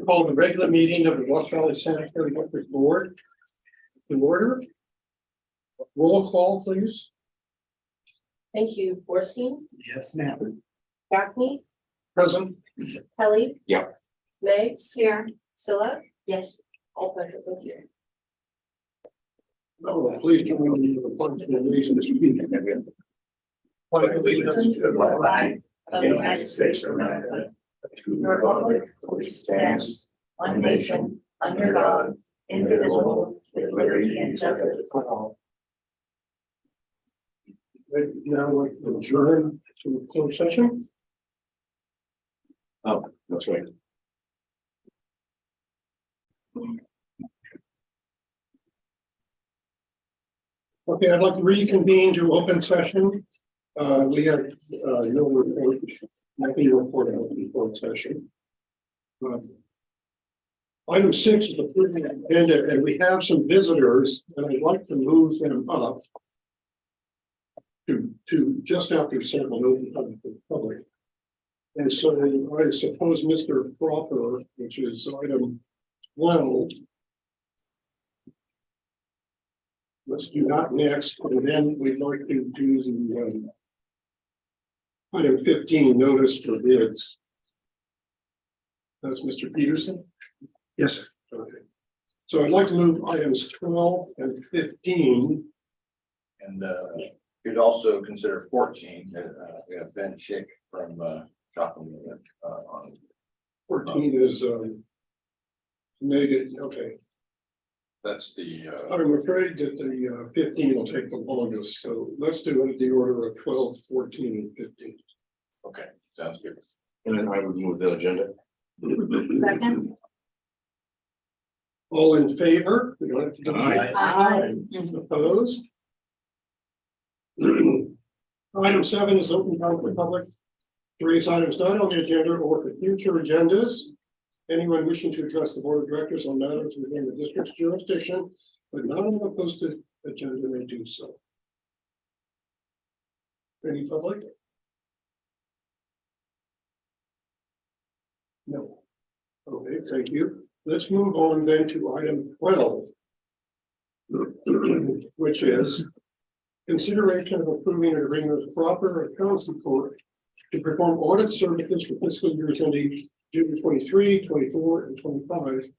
call the regular meeting of the Lost Valley Sanitary District Board in order. Roll call, please. Thank you. Borstein, Yes, ma'am. Gaffney, Present. Kelly. Yep. Megs here. Scylla. Yes. All present. Thank you. Oh, please give me the pledge of allegiance to the pledge of allegiance to the flag Of the United States of America, to the republic which stands one nation under God, indivisible, with liberty and justice for all. Now we'll adjourn to closed session. Oh, that's right. Okay, I'd like to reconvene to open session. We have no report, nothing to report out in closed session. Item 6 is approving the agenda, and we have some visitors, and I'd like to move them up to just after 7 open time for the public. And so I suppose Mr. Cropper, which is item 12. Let's do that next, and then we'd like to do the item 15, notice for bids. That's Mr. Peterson? Yes, sir. Okay. So I'd like to move items 12 and 15. And you'd also consider 14. We have Ben Schick from Shopping on 14 is negative. Okay. that's the I'm afraid that the 15 will take the longest, so let's do it in the order of 12, 14, and 15. okay, sounds good. And then I would move the agenda. Second. All in favor? We don't have to do Aye. Aye. Opposed? Item 7 is open time for public to raise items not on the agenda or for future agendas. Anyone wishing to address the board of directors on matters within the district's jurisdiction, but not on the posted agenda may do so. Any public? No. Okay, thank you. Let's move on then to item 12, which is consideration of approving an agreement with proper accounts report to perform audit services for fiscal years ending June 23, 24, and 25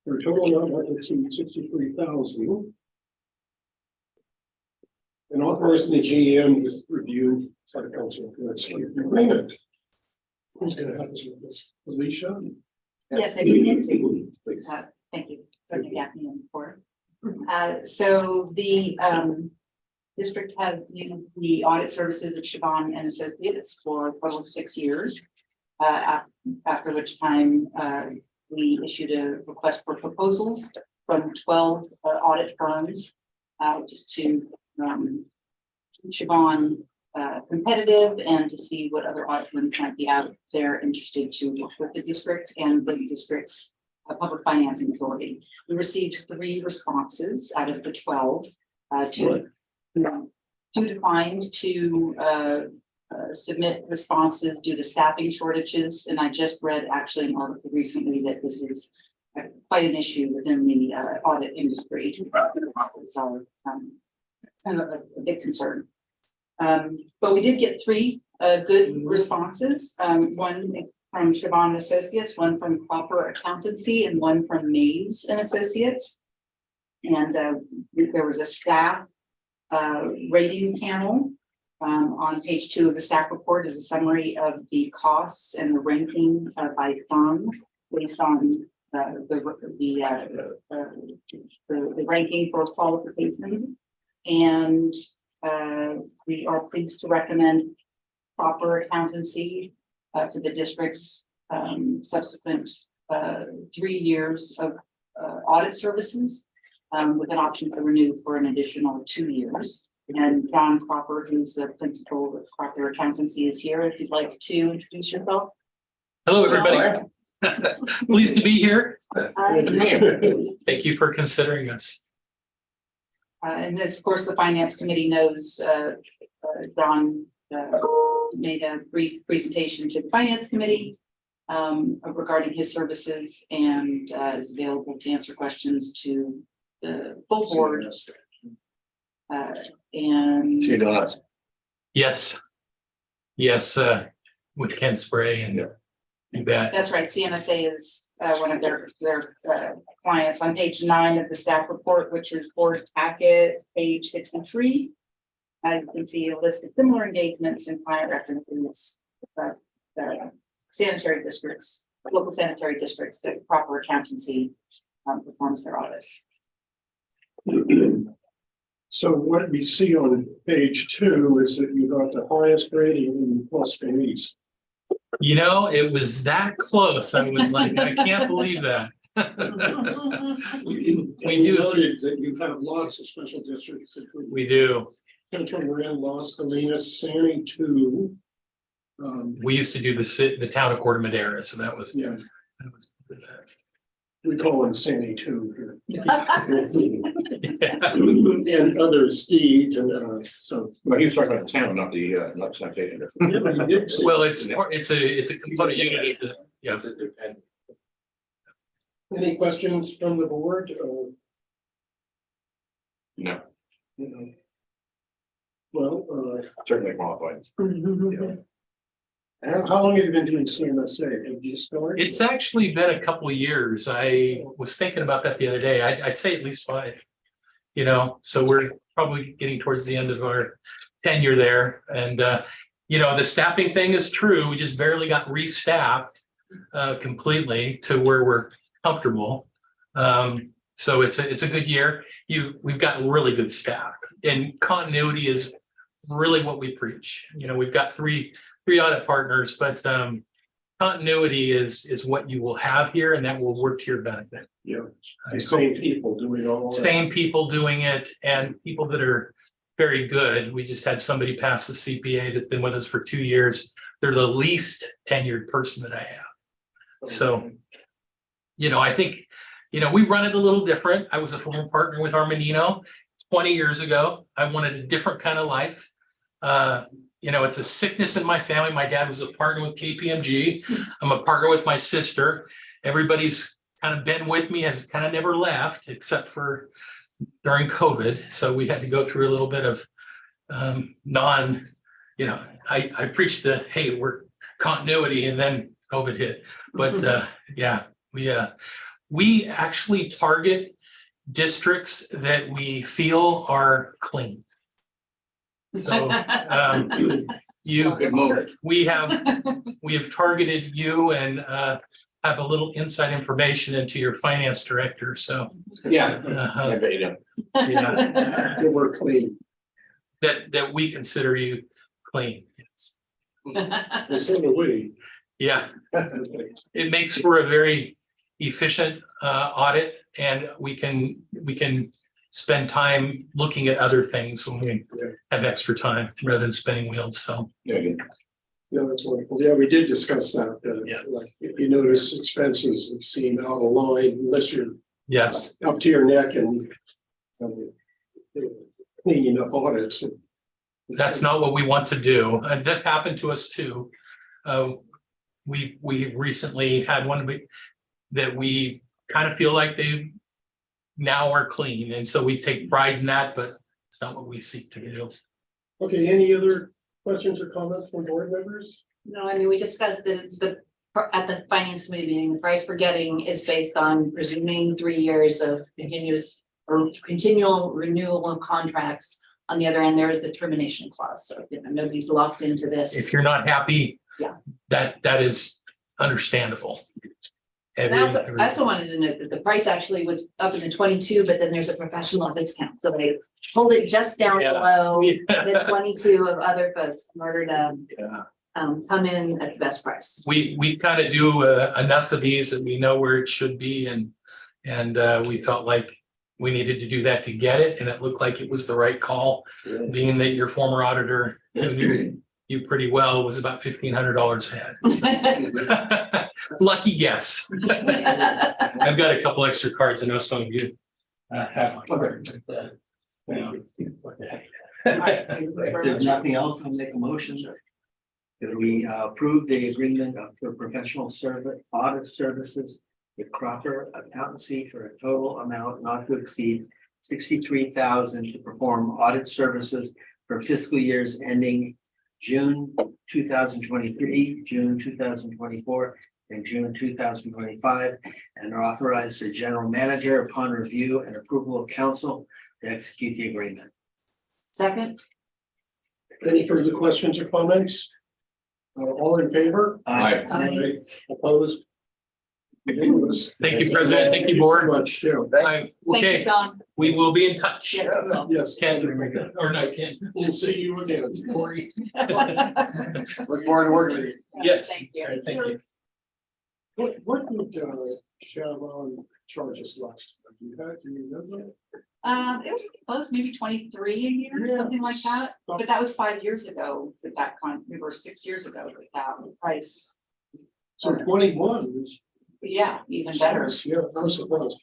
for a total amount not to exceed $63,000. And authorizing the GM with review by the council. That's the agreement. Who's going to help us with this? Alicia? Yes, I did too. Thank you. Dr. Gaffney and for. So the district had used the audit services of Siobhan and Associates for a total of 6 years. After which time we issued a request for proposals from 12 audit firms, just to keep Siobhan competitive and to see what other audit firms might be out there interested to work with the district and the district's public financing authority. We received 3 responses out of the 12. Two declined to submit responses due to staffing shortages, and I just read actually an article recently that this is quite an issue within the audit industry. So kind of a big concern. But we did get 3 good responses. One from Siobhan Associates, one from Proper Accountancy, and one from Mays and Associates. And there was a staff rating panel. On page 2 of the staff report is a summary of the costs and the ranking by firm based on the ranking for qualifications. And we are pleased to recommend Proper Accountancy to the district's subsequent 3 years of audit services with an option to renew for an additional 2 years. And John Cropper, who's the principal of Proper Accountancy, is here if you'd like to introduce yourself. Hello, everybody. Pleased to be here. Thank you for considering us. And this, of course, the Finance Committee knows John made a brief presentation to the Finance Committee regarding his services and is available to answer questions to the full board. And See you doing us. Yes. Yes, with Ken Spray and you bet. that's right, CMSA is one of their clients on page 9 of the staff report, which is board packet, page 63. As you can see, a list of similar engagements and client references, the sanitary districts, local sanitary districts that proper accountancy performs their audits. So what we see on page 2 is that you got the highest rating in plus fees. You know, it was that close. I was like, I can't believe that. We do. noted that you have lots of special districts. We do. Central Marin, Las Colinas, Sandy 2. We used to do the town of Corte Madera, so that was. Yeah, That was we call them Sandy 2 here. yeah. And others, Steve, and so. But he was talking about the town, not the, not sanitation. Yeah, but you did say- Well, it's a component unit. Yes. And Any questions from the board? No, Well, certainly qualified. how long have you been doing CMSA? Have you started? It's actually been a couple of years. I was thinking about that the other day. I'd say at least 5. You know, so we're probably getting towards the end of our tenure there. And you know, the staffing thing is true. We just barely got restaffed completely to where we're comfortable. So it's a good year. We've got really good staff, and continuity is really what we preach. You know, we've got three audit partners, but continuity is what you will have here, and that will work to your benefit. Yeah, the same people doing all that. Same people doing it, and people that are very good. We just had somebody pass the CPA that's been with us for 2 years. They're the least tenured person that I have. So, you know, I think, you know, we run it a little different. I was a former partner with Armanino 20 years ago. I wanted a different kind of life. You know, it's a sickness in my family. My dad was a partner with KPMG. I'm a partner with my sister. Everybody's kind of been with me, has kind of never left, except for during COVID. So we had to go through a little bit of you know, I preached the, hey, we're continuity, and then COVID hit. But yeah, we actually target districts that we feel are clean. So Good move. we have targeted you and have a little inside information into your finance director. So Yeah. I bet you do. yeah, We're clean. that we consider you clean. Yes. Well, so do we. Yeah, it makes for a very efficient audit, and we can spend time looking at other things when we have extra time rather than spinning wheels. So Yeah, good. Yeah, that's wonderful. Yeah, we did discuss that. Yeah. Like if you notice expenses that seem out of line, unless you're yes, up to your neck and cleaning up audits. that's not what we want to do. And this happened to us too. We recently had one that we kind of feel like they now are clean, and so we take pride in that, but it's not what we seek to do. Okay, any other questions or comments from board members? No, I mean, we discussed the at the finance committee meeting, the price we're getting is based on presuming 3 years of continuous or continual renewal of contracts. On the other end, there is the termination clause, so you know, nobody's locked into this. If you're not happy, Yeah. that is understandable. And I also wanted to note that the price actually was up in the 22, but then there's a professional discount, so they hold it just down Yeah. below the 22 of other folks in order to Yeah. come in at the best price. We kind of do enough of these that we know where it should be, and we felt like we needed to do that to get it, and it looked like it was the right call, being that your former auditor who knew you pretty well was about $1,500 ahead. So. Lucky guess. I've got a couple extra cards. I know some of you have my card. But, If there's nothing else, I'll make a motion that we approve the agreement for professional service audit services with Cropper Accountancy for a total amount not to exceed $63,000 to perform audit services for fiscal years ending June 2023, June 2024, and June 2025, and authorize the general manager upon review and approval of council to execute the agreement. Second, Any further questions or comments? All in favor? Aye. Aye. Opposed? Unanimous. Thank you, President. Thank you, board. Very much, yeah. thank you, Okay, John. we will be in touch. Yeah. Yes. Ken, or not Ken. We'll see you again, Corey. Look forward to working with you. Yes. Thank you. Thank you. What did Chevron charge us last? Do you remember? It was close, maybe 23 a year, Yeah. something like that, but that was 5 years ago with that we were 6 years ago with that price. So 21 is. But yeah, even better. Yeah, I was surprised.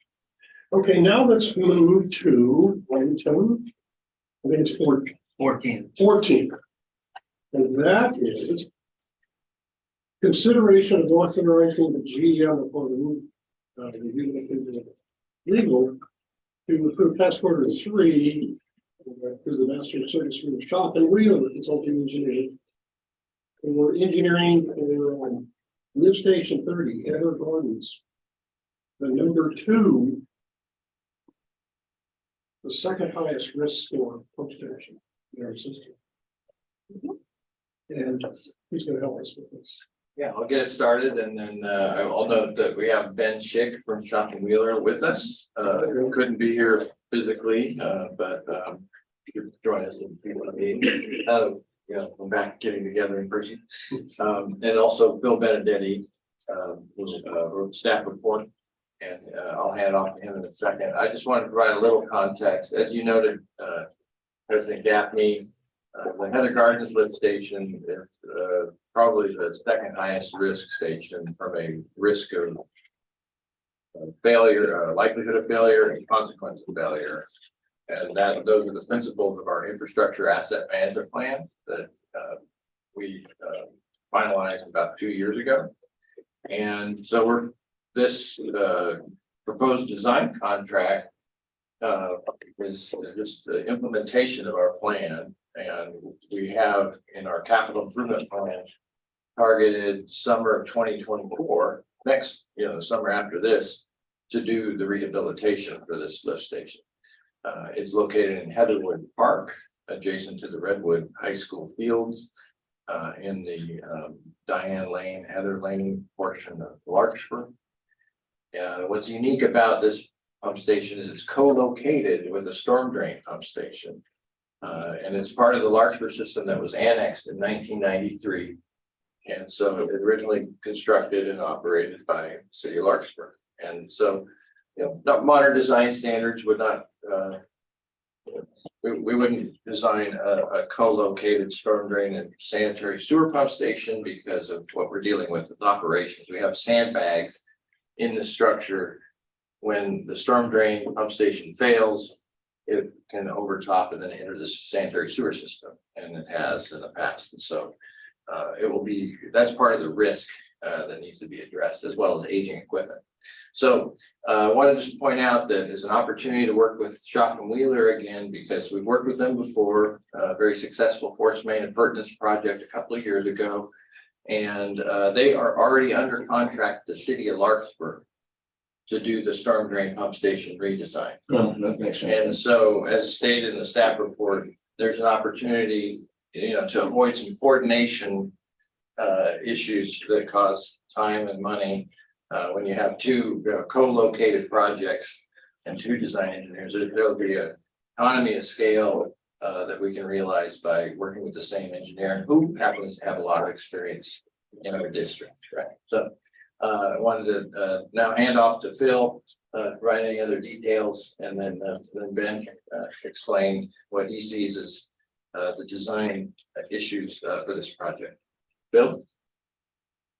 Okay, now let's move to item. I think it's 14. 14. And that is. Consideration of authorizing the GM upon the review of legal to approve task order 3 through the master service for shop and wheel consulting engineering. For engineering for lift station 30, Heather Gardens. The number 2. The second highest risk score pump station in our system. And who's going to help us with this? Yeah, I'll get it started and then I'll note that we have Ben Schick from Shop and Wheeler with us. Who couldn't be here physically, but should join us in the meeting. You know, we're back getting together in person. And also Bill Benedetti, who wrote staff report. And I'll hand it off to him in a second. I just wanted to provide a little context. As you noted, President Gaffney, the Heather Gardens lift station is probably the second highest risk station from a risk of failure, likelihood of failure and consequence of failure. And those are the principles of our infrastructure asset management plan that we finalized about 2 years ago. And so this proposed design contract is just the implementation of our plan. And we have in our capital improvement plan targeted summer of 2024, next, the summer after this, to do the rehabilitation for this lift station. It's located in Heatherwood Park, adjacent to the Redwood High School fields, in the Diane Lane, Heather Lane portion of Larkspur. What's unique about this pump station is it's co-located with a storm drain pump station. And it's part of the Larkspur system that was annexed in 1993. And so it was originally constructed and operated by City of Larkspur. And so, not modern design standards would not, we wouldn't design a co-located storm drain and sanitary sewer pump station because of what we're dealing with operations. We have sandbags in the structure. When the storm drain pump station fails, it can overtop and then enter the sanitary sewer system, and it has in the past. And so that's part of the risk that needs to be addressed, as well as aging equipment. So I wanted to just point out that it's an opportunity to work with Shop and Wheeler again, because we've worked with them before, a very successful force main appurtenance project a couple of years ago. And they are already under contract with the City of Larkspur to do the storm drain pump station redesign. That makes sense. And so, as stated in the staff report, there's an opportunity, to avoid some coordination issues that cause time and money. When you have two co-located projects and two design engineers, there'll be an economy of scale that we can realize by working with the same engineer who happens to have a lot of experience in our district, right? So I wanted to now hand off to Phil, provide any other details, and then Ben can explain what he sees as the design issues for this project. Bill?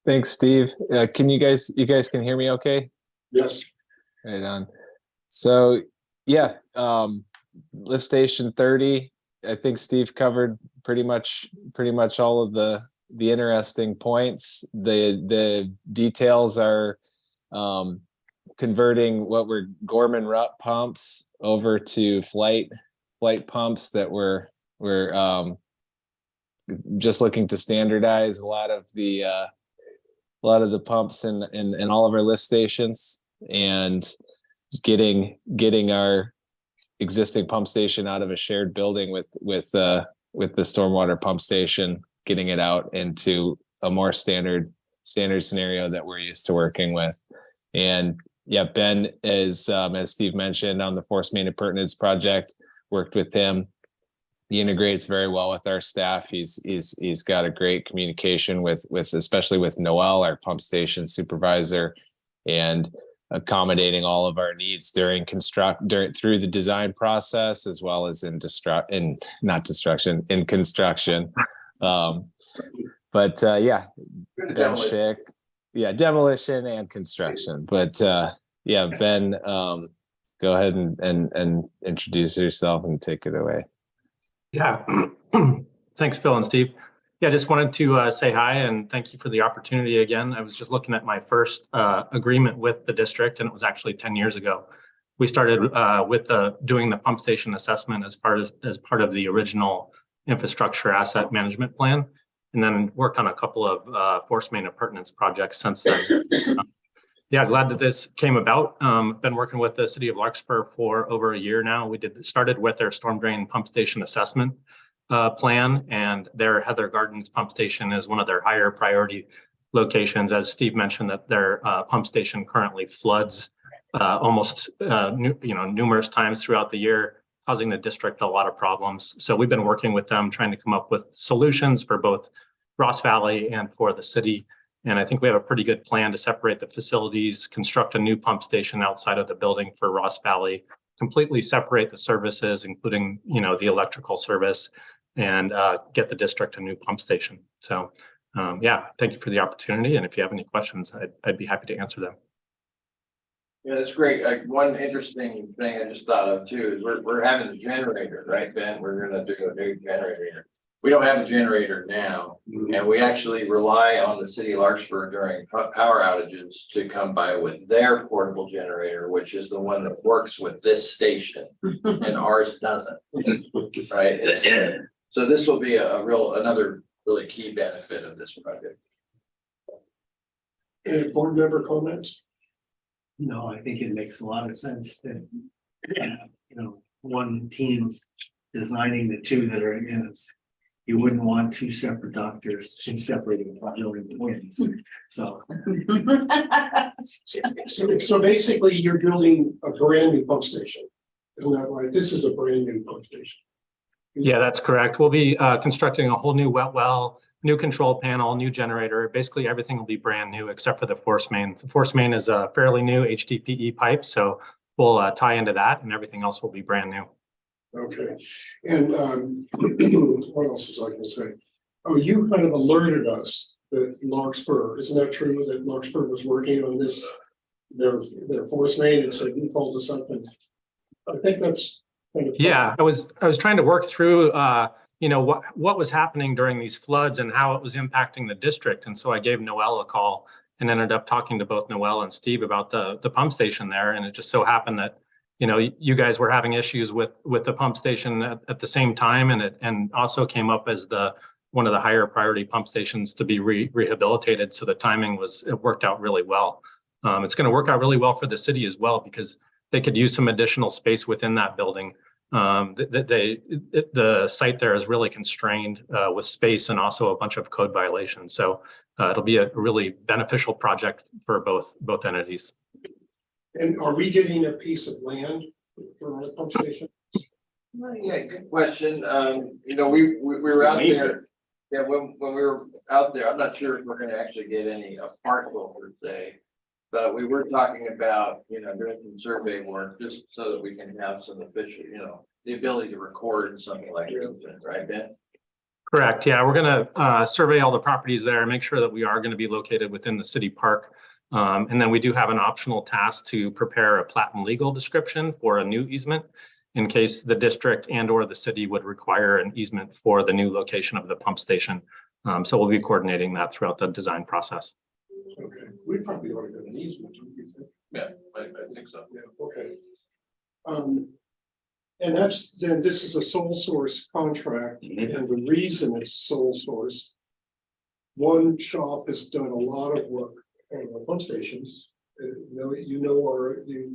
Thanks, Steve. Can you guys can hear me okay? Yes. Right on. So yeah, lift station 30. I think Steve covered pretty much all of the interesting points. The details are converting what were Gorman Rupp pumps over to flight pumps that we're just looking to standardize a lot of the pumps in all of our lift stations, and getting our existing pump station out of a shared building with the stormwater pump station, getting it out into a more standard scenario that we're used to working with. And yeah, Ben is, as Steve mentioned, on the force main appurtenance project, worked with him. He integrates very well with our staff. He's got a great communication with especially with Noel, our pump station supervisor, and accommodating all of our needs through the design process, as well as in construction. Yeah, Ben Demolition. Schick, yeah, demolition and construction. But yeah, Ben, go ahead and introduce yourself and take it away. Yeah, thanks, Phil and Steve. Yeah, just wanted to say hi and thank you for the opportunity again. I was just looking at my first agreement with the district, and it was actually 10 years ago. We started with doing the pump station assessment as part of the original infrastructure asset management plan, and then worked on a couple of force main appurtenance projects since then. Yeah, glad that this came about. Been working with the city of Larkspur for over a year now. We started with their storm drain pump station assessment plan, and their Heather Gardens pump station is one of their higher priority locations. As Steve mentioned, that their pump station currently floods almost numerous times throughout the year, causing the district a lot of problems. So we've been working with them, trying to come up with solutions for both Ross Valley and for the city. And I think we have a pretty good plan to separate the facilities, construct a new pump station outside of the building for Ross Valley, completely separate the services, including, the electrical service, and get the district a new pump station. So yeah, thank you for the opportunity. And if you have any questions, I'd be happy to answer them. Yeah, that's great. One interesting thing I just thought of too is we're having a generator, right, Ben? We're gonna do a new generator. We don't have a generator now, and we actually rely on the city of Larkspur during power outages to come by with their portable generator, which is the one that works with this station, and ours doesn't. Right? So this will be another really key benefit of this project. Any board member comments? No, I think it makes a lot of sense that, one team designing the two that are in it. You wouldn't want two separate doctors separating twins. So basically you're building a brand new pump station. Isn't that right? This is a brand new pump station. Yeah, that's correct. We'll be constructing a whole new wet well, new control panel, new generator. Basically, everything will be brand new except for the force main. The force main is a fairly new HDPE pipe, so we'll tie into that, and everything else will be brand new. Okay, and what else was I going to say? Oh, you kind of alerted us that Larkspur, isn't that true? That Larkspur was working on this, their force main, and so you called us up, and I think that's kind of yeah. I was trying to work through what was happening during these floods and how it was impacting the district, and so I gave Noel a call and ended up talking to both Noel and Steve about the pump station there, and it just so happened that you guys were having issues with the pump station at the same time, and also came up as one of the higher priority pump stations to be rehabilitated. So the timing it worked out really well. It's going to work out really well for the city as well, because they could use some additional space within that building. The site there is really constrained with space and also a bunch of code violations. So it'll be a really beneficial project for both entities. And are we getting a piece of land for our pump station? Yeah, good question. We were out there. Yeah, when we were out there, I'm not sure if we're going to actually get any parcel per se, but we were talking about doing some survey work just so that we can have some official, the ability to record something like this, right, Ben? Correct. Yeah, we're going to survey all the properties there and make sure that we are going to be located within the city park. And then we do have an optional task to prepare a plat and legal description for a new easement in case the district and or the city would require an easement for the new location of the pump station. So we'll be coordinating that throughout the design process. Okay, we probably ought to get an easement, don't you think? Yeah, I think so. Yeah, okay. And then this is a sole source contract, and the reason it's sole source. One shop has done a lot of work on the pump stations. Or you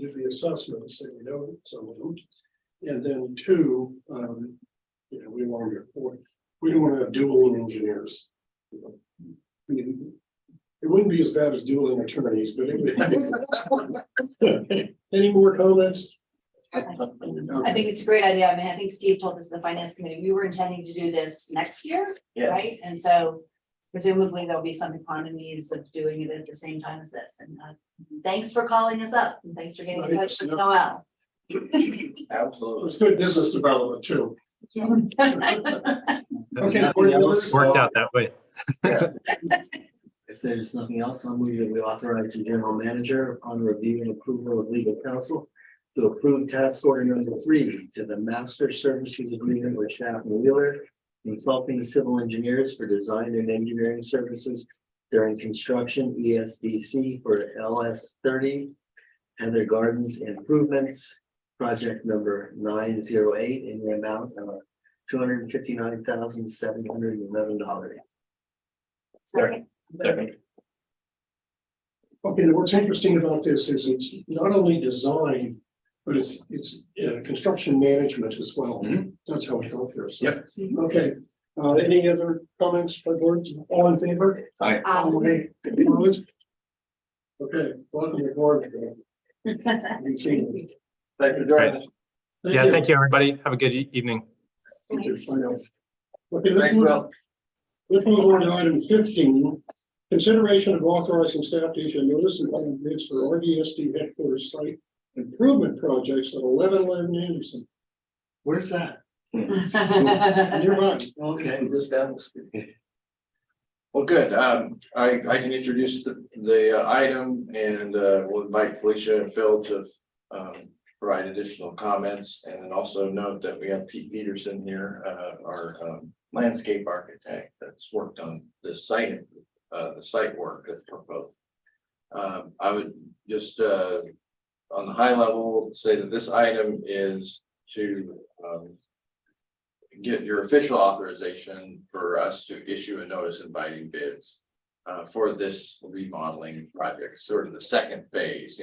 did the assessments, and you know some of them. And then two, we want we don't want to have dueling engineers. I mean, it wouldn't be as bad as dueling attorneys, but any more comments? I think it's a great idea. I mean, I think Steve told us the finance committee, we were intending to do this next year, Yeah. right? And so presumably there'll be some economies of doing it at the same time as this. And thanks for calling us up and thanks for getting in touch with Noel. Absolutely. It's good business development too. Okay. Nothing else? Worked out that way. If there's nothing else, I'll move that we authorize the general manager upon review and approval of legal counsel to approve task order number 3 to the master services agreement with Schaff and Wheeler Consulting Civil Engineers for design and engineering services during construction ESDC for LS 30 Heather Gardens improvements, project number 908 in the amount of $259,711. Sorry. Second. Okay, what's interesting about this is it's not only design, but it's construction management as well. Mhm. That's how we help here. So, Yep. okay, any other comments by board? All in favor? Aye. Aye. Opposed? Okay, welcome to board. You can see. Thank you for joining us. Yeah, thank you, everybody. Have a good evening. Thank you. Thanks. Okay, Thanks, Will. let's move on to item 15. Consideration of authorizing staff to issue notice and final bids for RDSD headquarters site improvement projects at 1111 Anderson. Where's that? Nearby. Okay. This down the street. Well, good. I can introduce the item and we'll invite Felicia and Phil to provide additional comments, and then also note that we have Pete Peterson here, our landscape architect that's worked on this site, the site work that's proposed. I would just on the high level say that this item is to get your official authorization for us to issue a notice inviting bids for this remodeling project, sort of the second phase,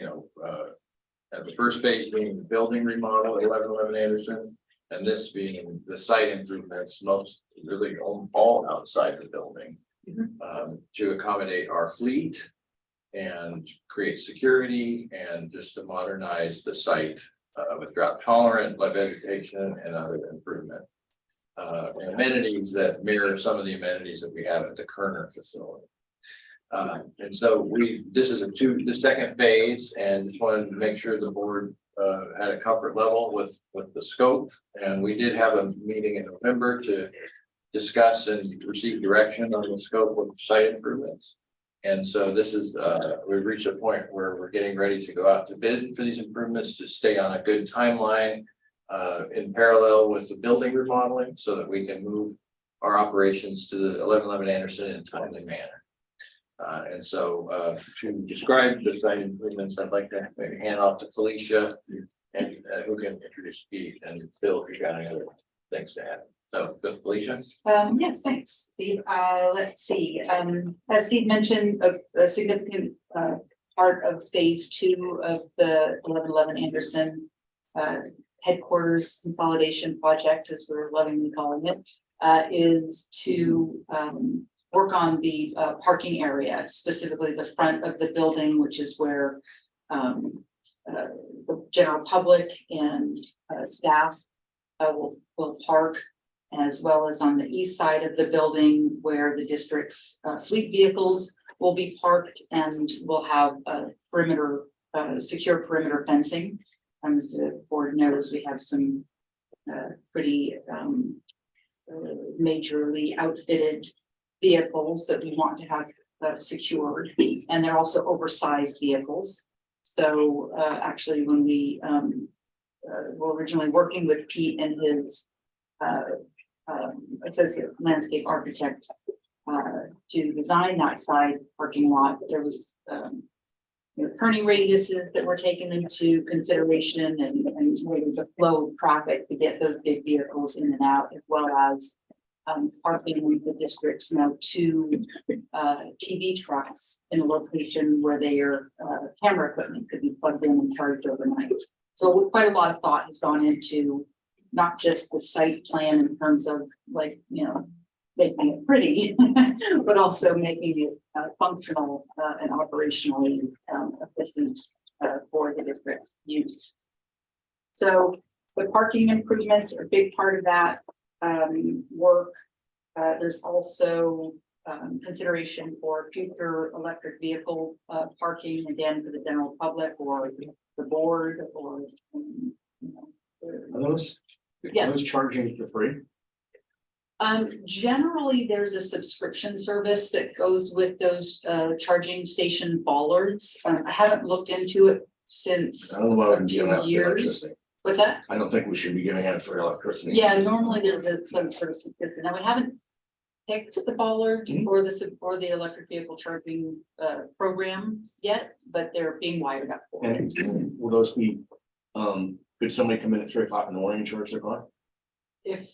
the first phase being the building remodel at 1111 Anderson, and this being the site improvements, most really all outside the building, to accommodate our fleet and create security and just to modernize the site with drought tolerant, live vegetation and other improvement. And amenities that mirror some of the amenities that we have at the Kerner facility. And so this is the second phase, and just wanted to make sure the board had a comfort level with the scope. And we did have a meeting in November to discuss and receive direction on the scope of site improvements. And so this is we've reached a point where we're getting ready to go out to bid for these improvements to stay on a good timeline in parallel with the building remodeling, so that we can move our operations to the 1111 Anderson in a timely manner. And so to describe the site improvements, I'd like to maybe hand off to Felicia, and who can introduce Pete and Phil if you've got any other things to add. So Felicia. Yes, thanks, Steve. Let's see. As Steve mentioned, a significant part of phase 2 of the 1111 Anderson headquarters consolidation project, as we're lovingly calling it, is to work on the parking area, specifically the front of the building, which is where the general public and staff will park, as well as on the east side of the building where the district's fleet vehicles will be parked, and we'll have a perimeter, secure perimeter fencing. As the board knows, we have some pretty majorly outfitted vehicles that we want to have secured, and they're also oversized vehicles. So actually, when we were originally working with Pete and his associate landscape architect, to design that side parking lot, there was, turning radiuses that were taken into consideration and really the flow of traffic to get those big vehicles in and out, as well as parking with the district's now two TV trucks in a location where their camera equipment could be plugged in and charged overnight. So quite a lot of thought has gone into not just the site plan in terms of like, making it pretty, but also making it functional and operationally efficient for the district's use. So the parking improvements are a big part of that work. There's also consideration for future electric vehicle parking, again, for the general public or the board or, Are those charging for free? Generally, there's a subscription service that goes with those charging station bollards. I haven't looked into it since I don't know why a we few give out for years. electricity. What's that? I don't think we should be giving out for electricity. Yeah, normally there's some sort of subscription. Now, we haven't picked the bollard or the electric vehicle charging program yet, but they're being wired up for it. And will those be, could somebody come in at 3 o'clock in the morning and charge their car? If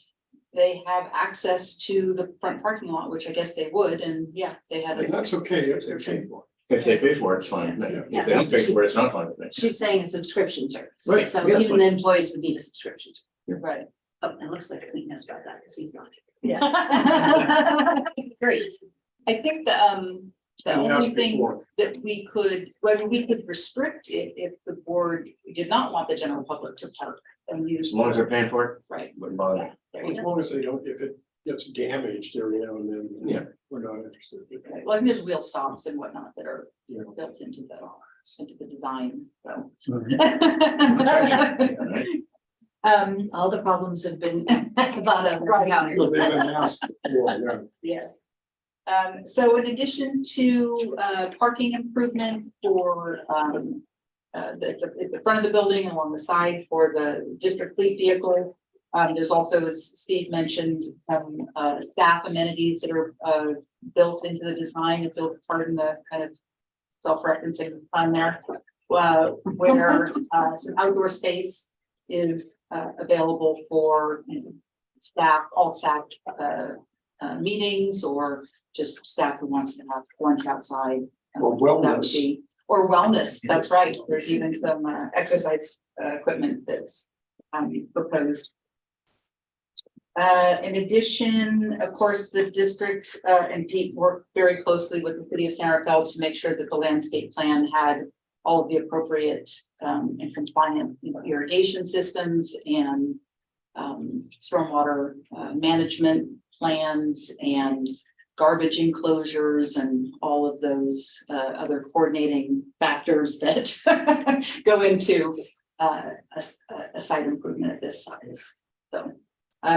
they have access to the front parking lot, which I guess they would, and yeah, they had. And that's okay if they're paid for. If they pay for it, it's fine. Yeah. If they don't pay for it, it's not fine with me. She's saying a subscription service. Right, So yeah, even fine. the employees would need a subscription. Right. Oh, it looks like he knows about that because he's not. Yeah. Great. I think the And only ask thing before. that we could restrict it if the board did not want the general public to park and use. As long as they're paying for it, Right. wouldn't bother me. There you As go. long as they don't, if it gets damaged every now and then. Yeah. We're not interested. Okay, well, I think there's wheel stops and whatnot that are Yeah. built into the design, so. All the problems have been thought of. Right. Well, they've been asked before, yeah. Yes. So in addition to parking improvement for the front of the building along the side for the district fleet vehicle, there's also, as Steve mentioned, some staff amenities that are built into the design, if you'll pardon the kind of self-referencing on there, where some outdoor space is available for staff, all staff meetings, or just staff who wants to have lunch outside. Or That would wellness. be, or wellness, that's right. There's even some exercise equipment that's proposed. In addition, of course, the district and Pete worked very closely with the city of Sanitary to make sure that the landscape plan had all of the appropriate and compliant, irrigation systems and stormwater management plans and garbage enclosures and all of those other coordinating factors that go into a site improvement at this size. So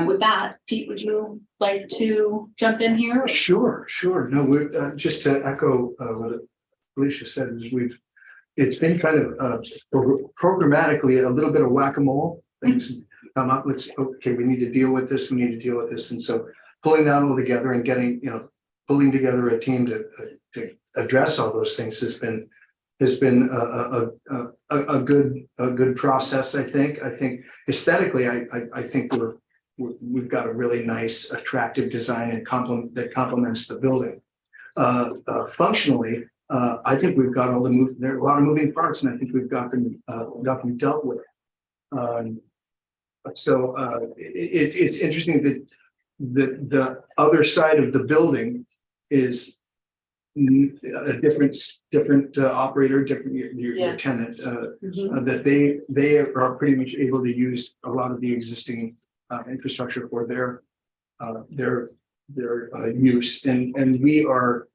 with that, Pete, would you like to jump in here? Sure. No, we're just to echo what Alicia said, is it's been kind of programmatically a little bit of whack-a-mole. Things come up, okay, we need to deal with this, and so pulling that all together and getting, pulling together a team to address all those things has been a good process. I think aesthetically, I think we've got a really nice, attractive design and that complements the building. Functionally, I think we've got there are a lot of moving parts, and I think we've got them dealt with. So it's interesting that the other side of the building is a different operator, different your tenant, that they are pretty much able to use a lot of the existing infrastructure for their use, and we are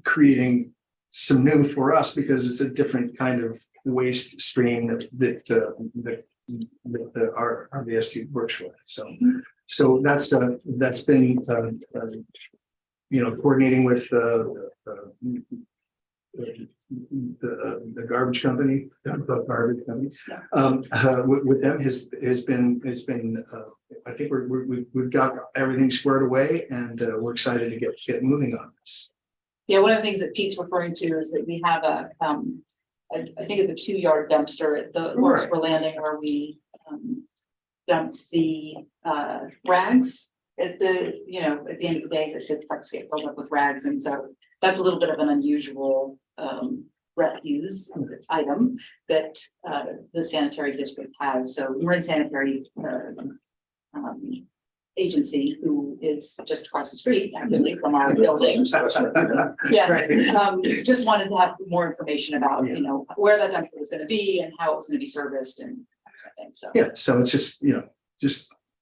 creating some new for us because it's a different kind of waste stream that our VSD works with. So that's been coordinating with the garbage company, the garbage company. With them has been, I think we've got everything squared away and we're excited to get moving on this. Yeah, one of the things that Pete's referring to is that we have I think it's a 2-yard dumpster at the Lawrence Landing where we dump the rags at the, at the end of the day, the trucks get filled up with rags. And so that's a little bit of an unusual refuse item that the sanitary district has. So Marin Sanitary agency, who is just across the street actually from our building. Yes, just wanted to have more information about, where that dumpster was going to be and how it was going to be serviced and everything. So Yeah, so it's just,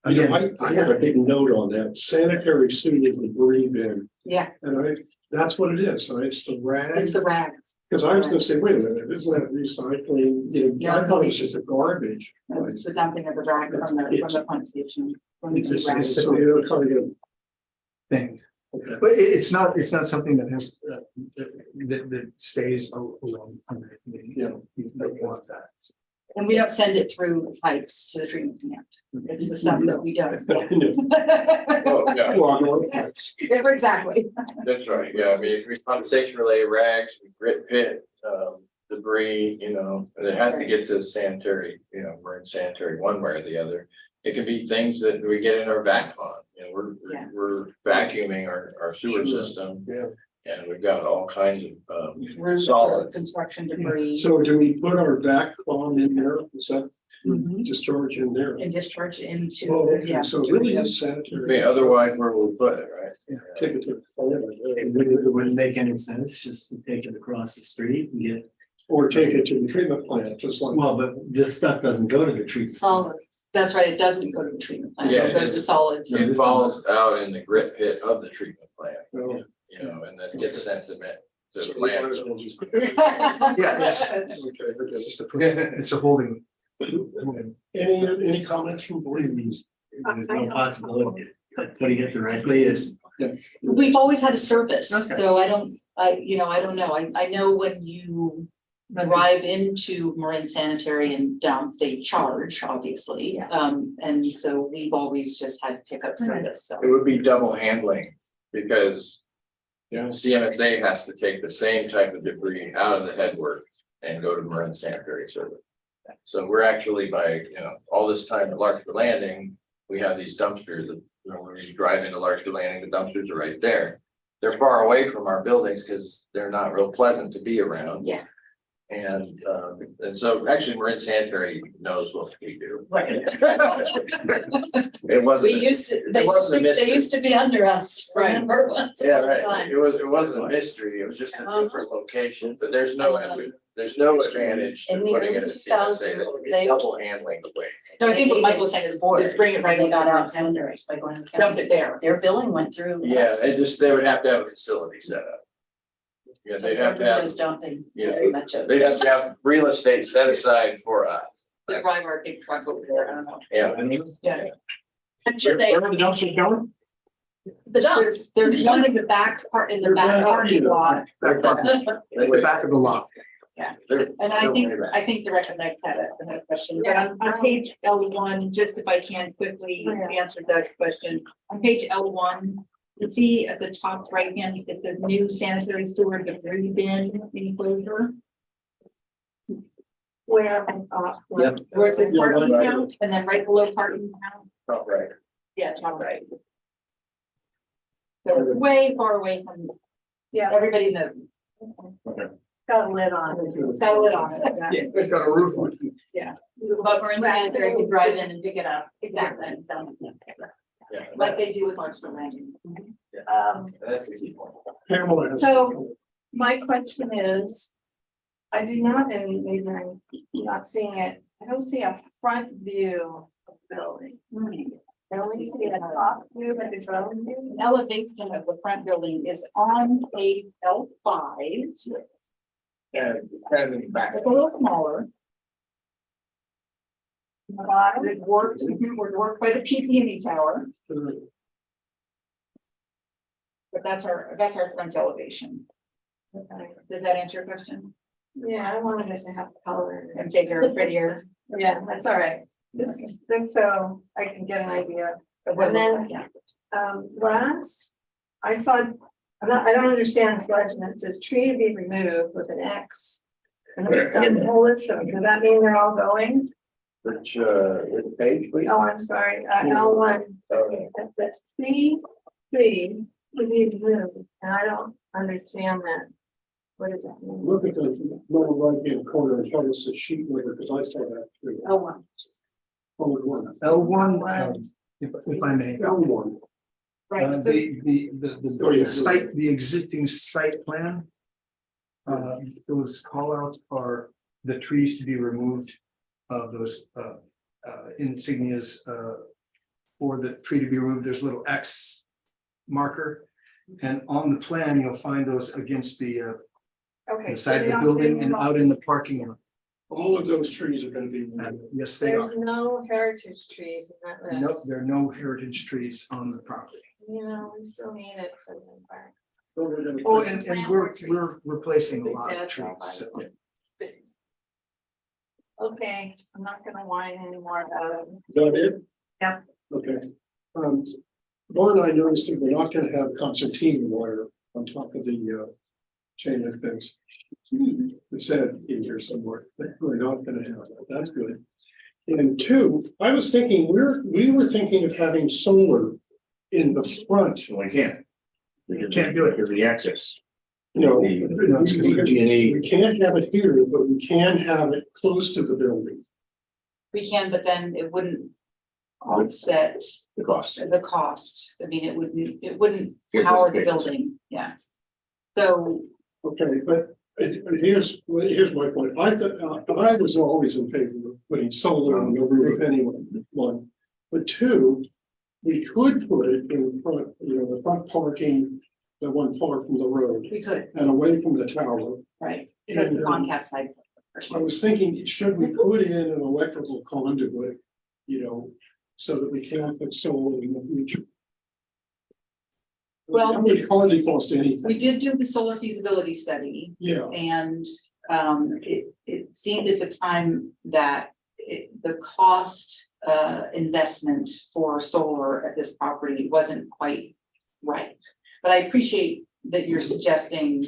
I have a big note on that. Sanitary sewer debris bin. yeah, And that's what it is. It's the it's rags. the rags. Because I was gonna say, wait a minute, isn't that recycling? I thought it was just a garbage. It's the dumping of the rag from the pump station. When we It's do a rags. So you're trying to thing. get, okay. But it's not something that has, that stays alone. You don't want that. And we don't send it through pipes to the treatment plant. It's the stuff that we don't. Oh, yeah, Yeah, exactly. that's right. Yeah, I mean, condensation related rags, grit pit, debris, and it has to get to sanitary, Marin Sanitary one way or the other. It can be things that we get in our vac pond, we're vacuuming our sewer system. Yeah. And we've got all kinds of Roof, solids. construction debris. So do we put our back bomb in there? Is that Mhm. discharge in there? And discharge into, Oh, yeah. okay. So it really is I sanitary. mean, otherwise, where will we put it, right? Take it to the plant, It wouldn't make any sense just to take it across the street and get, or take it to the treatment plant, just like. well, but this stuff doesn't go to the treatment. Solids. That's right. It doesn't go to the treatment plant. Yeah, It goes to it's- solids. It falls out in the grit pit of the treatment plant, Well, and then gets sent to so the we might plant. as well just- Yeah, it's Okay. just it's a holding. Any comments from board members? There's no possibility of putting it directly is. We've always had a service, Okay. so I don't know. I know when you drive into Marin Sanitary and dump, they charge, obviously. And so we've always just had pickup service, so. It would be double handling because CMSA has to take the same type of debris out of the headwork and go to Marin Sanitary Service. So we're actually by, all this time at Larkspur Landing, we have these dumpsters that, when you drive into Larkspur Landing, the dumpsters are right there. They're far away from our buildings because they're not real pleasant to be around. Yeah. And so actually Marin Sanitary knows what we do. Right. It wasn't. We used to, they wasn't a mystery. used to be under us, Right. remember once Yeah, upon a right. time. It wasn't a mystery. It was just a different location, but there's no advantage to In the putting it in early CSA. 2000s, It's they- double handling the way. No, I think what Michael was saying is bring it right They in got on out our sanitaries by going to. dump it there. Their billing went through. Yeah, us. they would have to have a facility set up. Yeah, So they'd have to have, was dumping Yeah. very much of. they'd have to have real estate set aside for us. We drive our big truck over there, I don't know. Yeah. Yeah. I'm sure they, Where are the dumpsters going? the dumps, there's one in the back part, in the back parking lot. At the back of the lot. And I think the recommend had a question, but on page L1, just if I can quickly answer that question. On page L1, you see at the top right hand, it says new sanitary sewer debris bin enclosure. Where it says parking count, and then right below parking count, Top right. yeah, top right. So way far away from, everybody's nose. Got a lid on it. It's got a lid on it. Yeah, it's got a roof on it. But we're in the there, you can drive in and pick it up. Exactly. Yeah. Like they do with Larkspur Landing. That's the key point. Pamela has- So my question is, I do not, and maybe I'm not seeing it, I don't see a front view of the building. I only see a top view, like a drone view. Elevation of the front building is on page L5. And kind of in the back. It's a little smaller. The bottom. It works by the PPE tower, but that's our front elevation. Okay. Does that answer your question? Yeah, I wanted it to have color. And bigger, prettier. Yeah, that's all right. Just think so I can get an idea. of what it And looks then, like, yeah. last, I saw, I don't understand the legend. It says tree to be removed with an X. And then it's got a bullet, so does that mean they're all going? Which page, please? Oh, I'm sorry, L1, it says tree to be removed, and I don't understand that. What does that mean? Look at the lower right hand corner and tell us the sheet number, because I saw that too. L1. Only one. L1, if I may. L1. Right, so Oh, yeah. The site, the existing site plan. Those callouts are the trees to be removed of those insignias for the tree to be removed. There's a little X marker. And on the plan, you'll find those against the okay. side of so the they building don't- and out in the parking lot. All of those trees are gonna be. Yes, they There's are. no heritage trees in that list. Nope, there are no heritage trees on the property. You know, we still need it for the environment. Oh, and we're replacing a lot of Yeah, trees. that's all So. Okay, I'm not gonna whine anymore about it. Is that it? Yeah. Okay. Laura and I noticed that we're not gonna have concertina wire on top of the chain link fence. It said in here somewhere, that we're not gonna have that. That's good. And two, I was thinking, we were thinking of having solar in the front. We can't. You can't do it because of the access. You know, PG&E. we can't have it here, but we can have it close to the building. We can, but then it wouldn't offset The cost. the cost. I mean, it wouldn't Give us power the space. building, yeah. So, Okay, but here's my point. I thought, I was always in favor of putting solar on the roof anyway, one. But two, we could put it in front, the front parking, the one far from the road we could, and away from the tower. right, because the And, Comcast side. I was thinking, should we put in an electrical conduit, so that we can put solar in the future? Well, It would hardly cost We anything. did do the solar feasibility study. Yeah, And it seemed at the time that the cost investment for solar at this property wasn't quite right. But I appreciate that you're suggesting,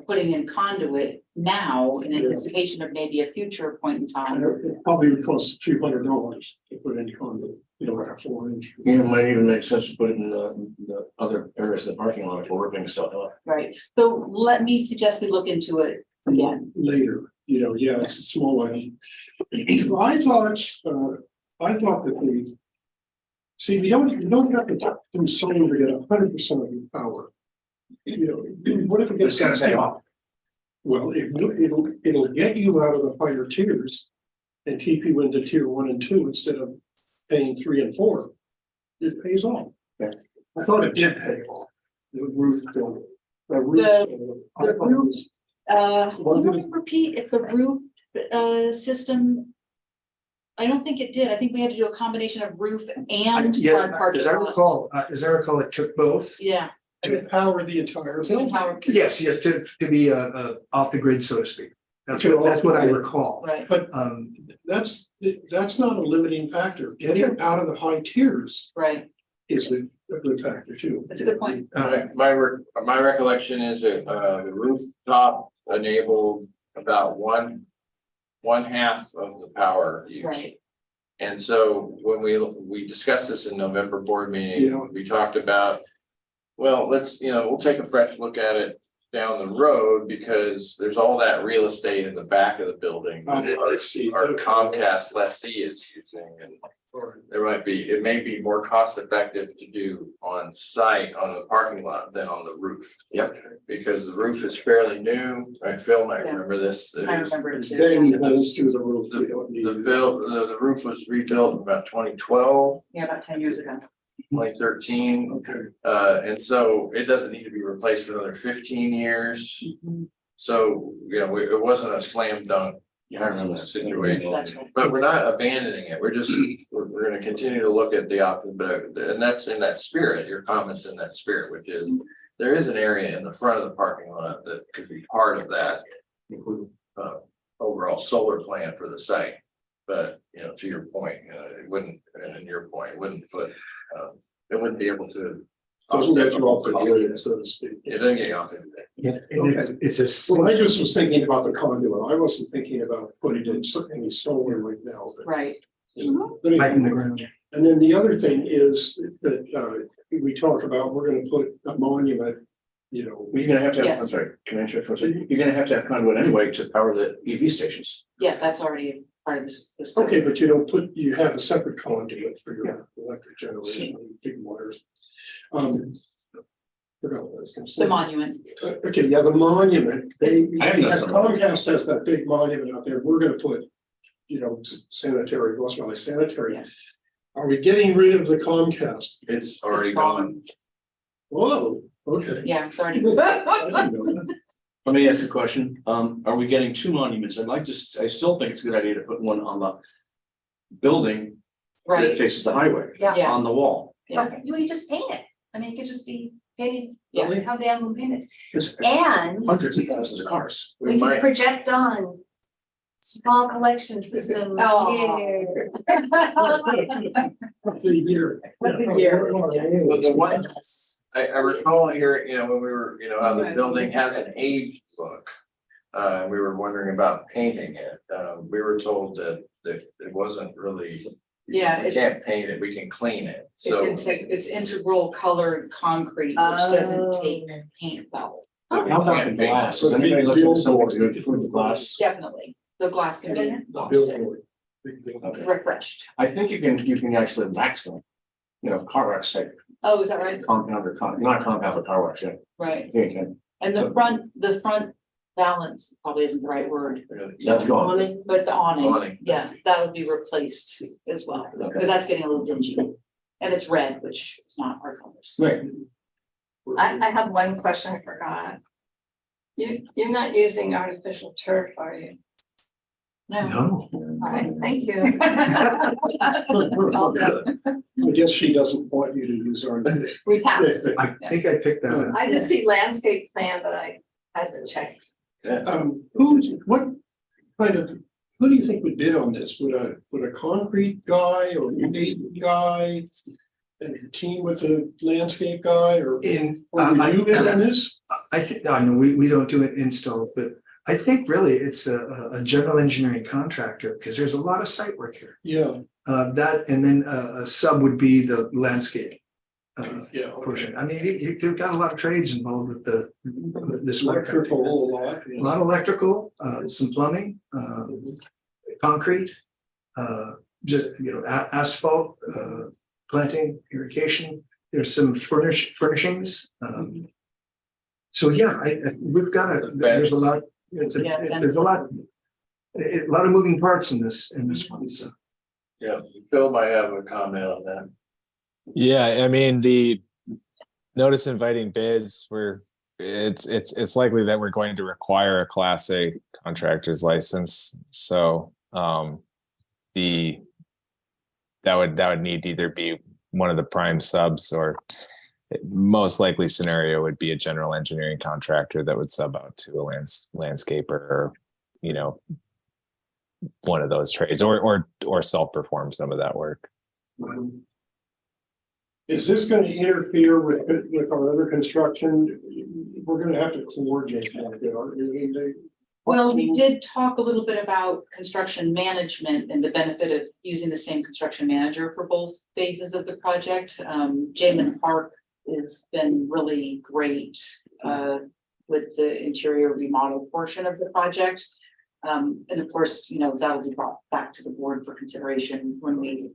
putting in conduit now in anticipation of maybe a future point in and time. it probably would cost $200 to put in conduit, like a 4-inch. Yeah, it might even make sense to put it in the other areas of the parking lot if we're ripping stuff up. Right, so let me suggest we look into it again. Later, yeah, it's a small item. I thought that we don't have to do solar to get 100% of the power. What if it gets? It's gonna pay off. Well, it'll get you out of the higher tiers and keep you into tier 1 and 2 instead of paying 3 and 4. It pays off. Okay. I thought it did pay off. The roof. I thought it was- Can you repeat if the roof system? I don't think it did. I think we had to do a combination of roof and Yeah, front parking as I lot. recall, it took both. Yeah, To power the entire. to building. power, Yes, to be off the grid, so to speak. That's what I recall. right. But that's not a limiting factor. Getting out of the high tiers Right, is a good factor too. that's a good point. My recollection is that the rooftop enabled about one half of the power use. Right, And so when we discussed this in November board meeting, Yeah. we talked about, well, we'll take a fresh look at it down the road because there's all that real estate in the back of the building. that I see. Our Comcast lessee is using, and it may be more cost effective to do on site on the parking lot than on the roof. Yep. Because the roof is fairly new, right? Phil might Yeah. remember this. It I was- remember it too. Then holes through the roof. The, we don't need. the roof was rebuilt in about 2012, Yeah, about 10 years ago. 2013. Okay. And so it doesn't need to be replaced for another 15 years. So, it wasn't a slam dunk Yeah, I remember that. situation, That's right. but we're not abandoning it. We're gonna continue to look at the option, and that's in that spirit, your comments in that spirit, which is there is an area in the front of the parking lot that could be part of that. Overall solar plan for the site. But, to your point, it wouldn't, and in your point, it wouldn't put, it wouldn't be able to. Doesn't get you off the grid, so to speak. It doesn't get you off the. It's a. Well, I just was thinking about the conduit. I wasn't thinking about putting in any solar right now. but- Right. but Right in the anyway. ground. And then the other thing is that we talk about, we're gonna put a monument, You're gonna have to have, I'm Yes. sorry, can I interrupt for a second? You're gonna have to have conduit anyway to power the EV stations. Yeah, that's already part of this. okay, but you have a separate conduit for your electric generation, big wires. Forgot what I was gonna say. The monument. Okay, yeah, the monument, I have done some. Comcast has that big monument out there, we're gonna put, sanitary, West Valley Sanitary. Yeah. Are we getting rid of the Comcast? It's already It's gone. Whoa, okay. Yeah, it's already. I didn't know that. Let me ask a question. Are we getting two monuments? I still think it's a good idea to put one on the building that Right, faces the highway, yeah, on the wall. yeah, You just paint it. I mean, it could just be painted, Yeah. how they have them painted. There's And hundreds of thousands of cars. we can project on small collection system Oh. here. What's the year? What's the year? But the one, I recall here, when we were, how the building has an age look. We were wondering about painting it. We were told that it wasn't really. Yeah, We it's- can't paint it, we can clean it, so. It's integral colored concrete, which doesn't take paint well. How about the glass? Has anybody looked at someone who's going to improve the glass? Definitely, the glass can be The billboard. Big billboard. Okay. refreshed. I think you can actually wax them. Car wax type Oh, is that right? compound or not compound, but car wax, yeah. Right. I think you can. And the front balance probably isn't the right word, That's gone. awning. but the awning, Awning. yeah, that would be replaced as well. Okay. But that's getting a little dingy. And it's red, which is not our colors. Right. I have one question I forgot. You're not using artificial turf, are you? No. No. All right, thank you. All done. I guess she doesn't want you to use our. We passed. I think I picked that up. I just see landscape plan, but I had to check. Who do you think would bid on this? Would a concrete guy or a paving guy? And team with a landscape guy or would you bid on this? I think, no, we don't do it install, but I think really it's a general engineering contractor, because there's a lot of site work here. Yeah, That, and then a sub would be the landscape. yeah. Portion. I mean, you've got a lot of trades involved with this work. Electrical, a lot. A lot of electrical, some plumbing, concrete, just, asphalt, planting, irrigation. There's some furnishings. So yeah, we've got there's a lot, there's a lot of moving parts in this one, so. Yeah, Phil might have a comment on that. Yeah, I mean, the notice inviting bids, it's likely that we're going to require a Class A contractor's license. So that would need to either be one of the prime subs, or most likely scenario would be a general engineering contractor that would sub out to a landscaper, or one of those trades, or self-perform some of that work. Is this going to interfere with our other construction? We're going to have to coordinate that a bit, aren't we? Well, we did talk a little bit about construction management and the benefit of using the same construction manager for both phases of the project. Jamin Park has been really great with the interior remodel portion of the project. And of course, that will be brought back to the board for consideration when we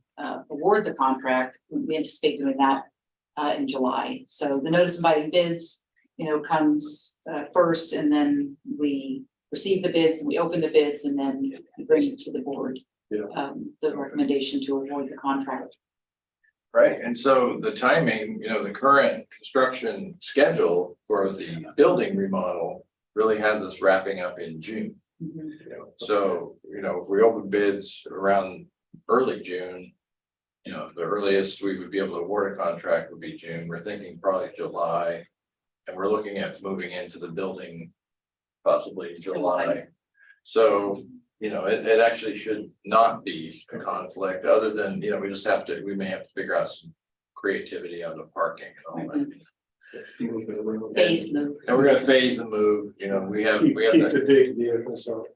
award the contract. We anticipate doing that in July. So the notice inviting bids, comes first, and then we receive the bids, and we open the bids, and then we bring it to the board. Yeah. The recommendation to award the contract. Right, and so the timing, the current construction schedule for the building remodel really has us wrapping up in June. So, if we open bids around early June, the earliest we would be able to award a contract would be June. We're thinking probably July. and we're looking at moving into the building possibly in July. So, you know, it actually should not be a conflict, other than, you know, we may have to figure out some creativity on the parking and all that. Phase move. And we're gonna phase the move, you know, we have Keep to. the big vehicles out.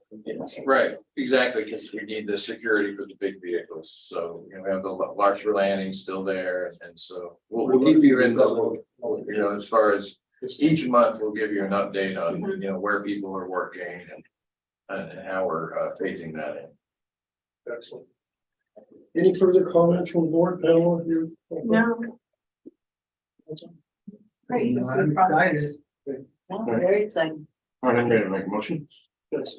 Right, exactly, because we need the security for the big vehicles, so, you know, we have the Larkspur Landing still there, and so we'll keep you in the loop. You know, as far as each month, we'll give you an update on, you know, where people are working and how we're phasing that in. Excellent. Any further comments from the board panel of you? No. Great. to see I'm progress. excited. Very exciting. All right, I'm ready to make a motion. Yes.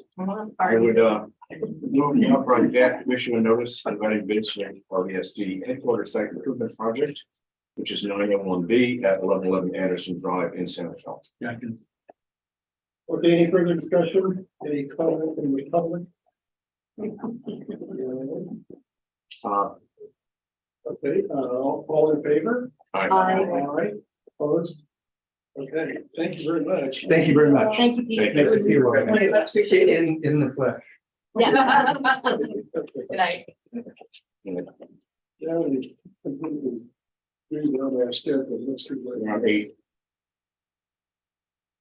I would, move the upright gas commission a notice inviting bids for the SD headquarters site improvement project, which is 901B at 1111 Anderson Drive in Santa Fe. Okay, any further discussion? Any comment from the public? Okay, all in favor? Aye. All right, opposed? Okay, thank you very much. Thank you very much. Thank you, Pete. Thank you. Appreciate it in the flesh. Yeah. Good night. Yeah, we completely agree on our schedule. Let's see what- We're on 8.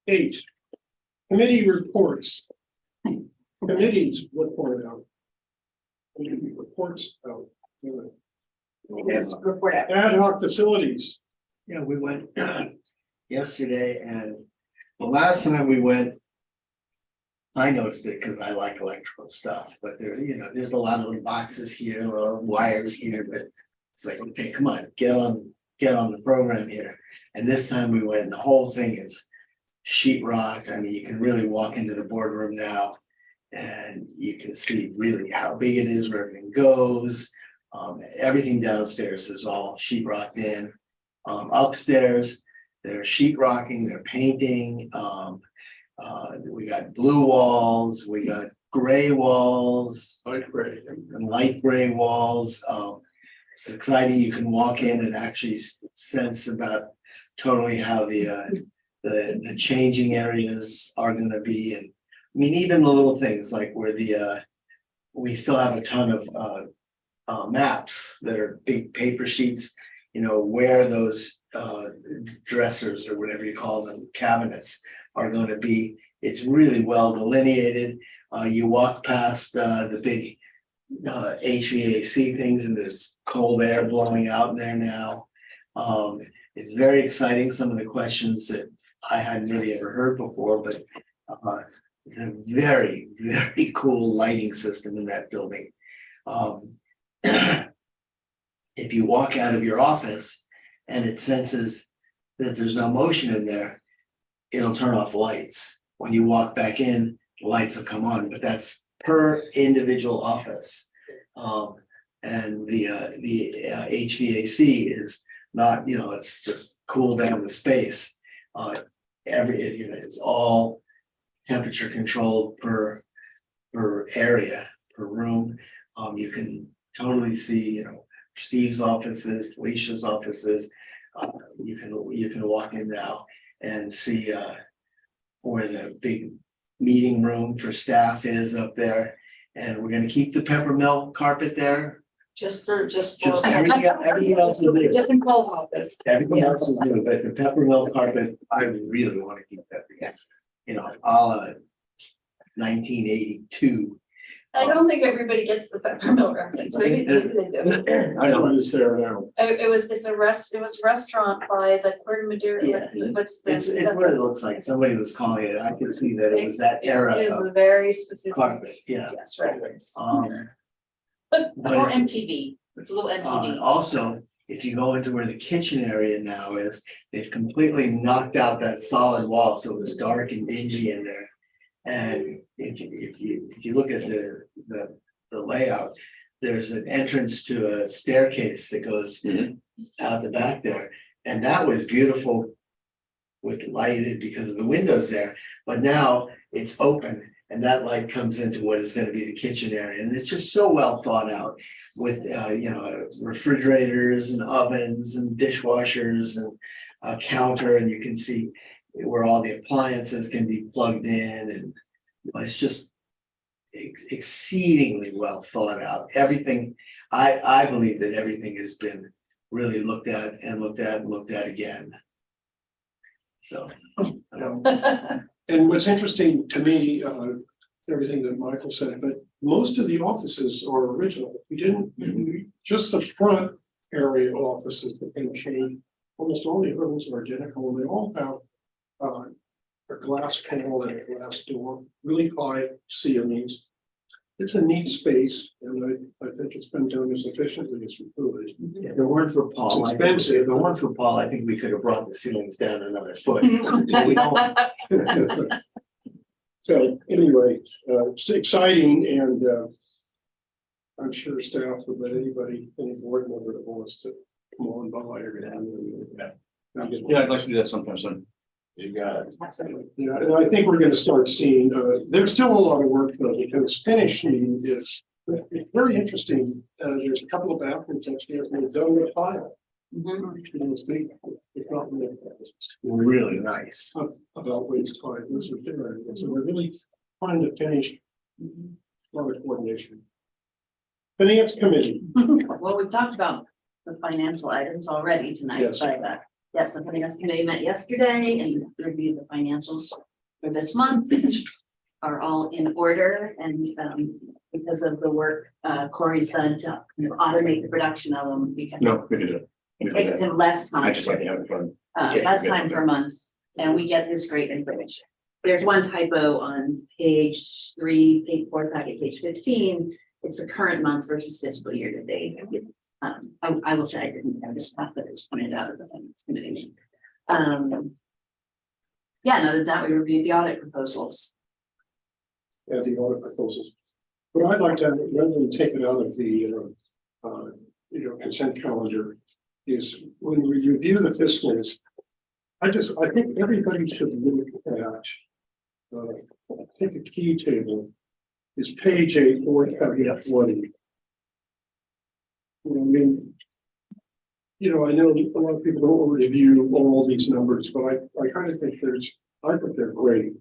8. Committee reports. Committees report out. Committee reports out. Yes, report out. Ad hoc facilities. Yeah, we went yesterday, and the last time we went, I noticed it because I like electrical stuff, but there, you know, there's a lot of little boxes here, a lot of wires here, but it's like, okay, come on, get on the program here. And this time we went, and the whole thing is sheetrock. I mean, you can really walk into the boardroom now and you can see really how big it is, where everything goes. Everything downstairs is all sheetrocked in. Upstairs, they're sheetrocking, they're painting. We got blue walls, we got gray walls, Light gray. and light gray walls. It's exciting. You can walk in and actually sense about totally how the changing areas are gonna be. And I mean, even the little things like where we still have a ton of maps that are big paper sheets, you know, where those dressers or whatever you call them, cabinets are going to be. It's really well delineated. You walk past the big HVAC things and there's cold air blowing out in there now. It's very exciting. Some of the questions that I hadn't really ever heard before, but it's a very, very cool lighting system in that building. If you walk out of your office and it senses that there's no motion in there, it'll turn off the lights. When you walk back in, the lights will come on, but that's per individual office. And the HVAC is not, you know, it's just cool down the space. It's all temperature controlled per area, per room. You can totally see, you know, Steve's offices, Felicia's offices. You can walk in now and see where the big meeting room for staff is up there. And we're gonna keep the peppermint carpet there. Just for. Just everything else is new. Just in Paul's office. Everything else is new, but the peppermint carpet, I really want to keep that. Because, you know, a la 1982. I don't think everybody gets the peppermill reference, maybe they do. I know what is there now. It was a restaurant by the Corte Madera. Yeah. What's the? It's what it looks like. Somebody was calling it. I could see that it was that era It is of a very specific. carpet, yeah. Yes, reference. But Or it's- MTV, it's a little MTV. Also, if you go into where the kitchen area now is, they've completely knocked out that solid wall, so it was dark and dingy in there. And if you look at the layout, there's an entrance to a staircase that goes out the back there. And that was beautiful with lighted because of the windows there, but now it's open. And that light comes into what is going to be the kitchen area, and it's just so well thought out with you know, refrigerators and ovens and dishwashers and a counter, and you can see where all the appliances can be plugged in, and it's just exceedingly well thought out. Everything, I believe that everything has been really looked at and looked at and looked at again. So. And what's interesting to me, everything that Michael said, but most of the offices are original. We didn't, just the front area offices that can change. Almost all the other ones are identical, and they all have a glass panel and a glass door, really high ceilings. It's a neat space, and I think it's been done as efficiently as we could. Yeah, if it weren't for Paul, It's I think- if expensive. it weren't for Paul, I think we could have brought the ceilings down another foot. But we don't. So anyway, it's exciting, and I'm sure staff would let anybody, any board member that wants to come on by or down. Yeah, I'd like to do that sometime soon. You got it. Yeah, and I think we're gonna start seeing, there's still a lot of work though, because finishing is it's very interesting. There's a couple of bathrooms actually have been done with tile. It's not Really nice. about waste time, those are different, and so we're really trying to finish a lot of coordination. Finance committee, Well, we've talked about the financial items already tonight, Yes. but yes, the finance committee met yesterday and reviewed the financials for this month, which are all in order, and because of the work Corey's done to automate the production of them, because No, we can do it. it takes him less I time. just like to have it fun. Less time per month, and we get this great information. There's one typo on page 3, page 4, packet, page 15. It's the current month versus fiscal year to date. I will say I didn't notice that, but it's pointed out at the finance committee. Yeah, no, that we reviewed the audit proposals. and the audit proposals. But I'd like to, rather than take it out of the, consent calendar, is when we review the fiscals, I think everybody should look at, I think a key table is page 8, or caveat 20. I mean, I know a lot of people don't review all these numbers, but I kind of think I think they're great.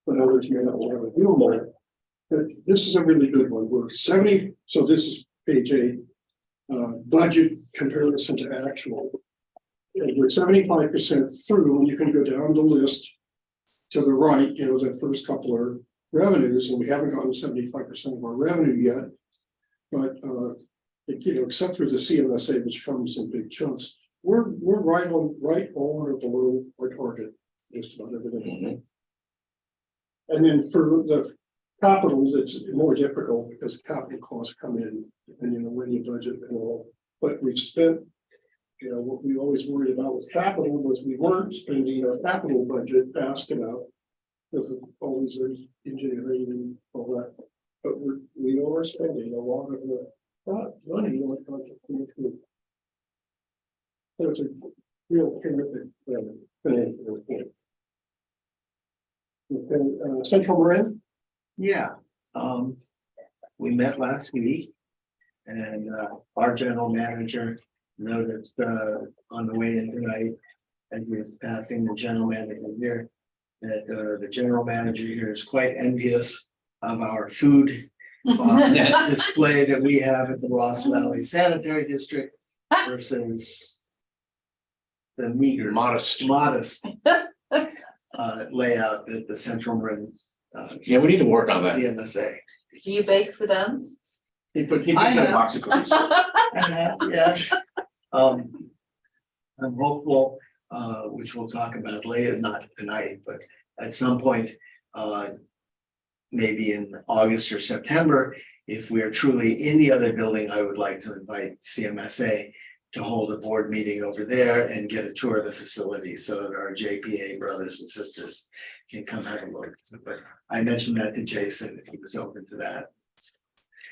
But others may not want to review them all. But this is a really good one. We're 70, so this is page 8, budget comparison to actual. And we're 75% through, and you can go down the list to the right, the first couple are revenues, and we haven't gotten 75% of our revenue yet. But except for the CMSA, which comes in big chunks, we're right on or below our target, just about everything. And then for the capital, it's more difficult because capital costs come in, depending on when you budget and all. But we've spent, what we always worried about with capital was we weren't spending our capital budget fast enough because of all these engineering and all that. But we are spending a lot of money on contract. So it's a real terrific financial report. Okay, Central Marin. Yeah, we met last week. And our general manager noticed on the way in tonight, as we were passing the general manager here, that the general manager here is quite envious of our food display that we have at the Ross Valley Sanitary District versus the meager, Modest. modest layout that the Central Marin Yeah, we need to work on that. CMSA. Do you bake for them? He puts in I a know. box of cookies. Yeah. I'm hopeful, which we'll talk about later, not tonight, but at some point, maybe in August or September, if we are truly in the other building, I would like to invite CMSA to hold a board meeting over there and get a tour of the facility so that our JPA brothers and sisters can come have a look. But I mentioned that to Jason, if he was open to that.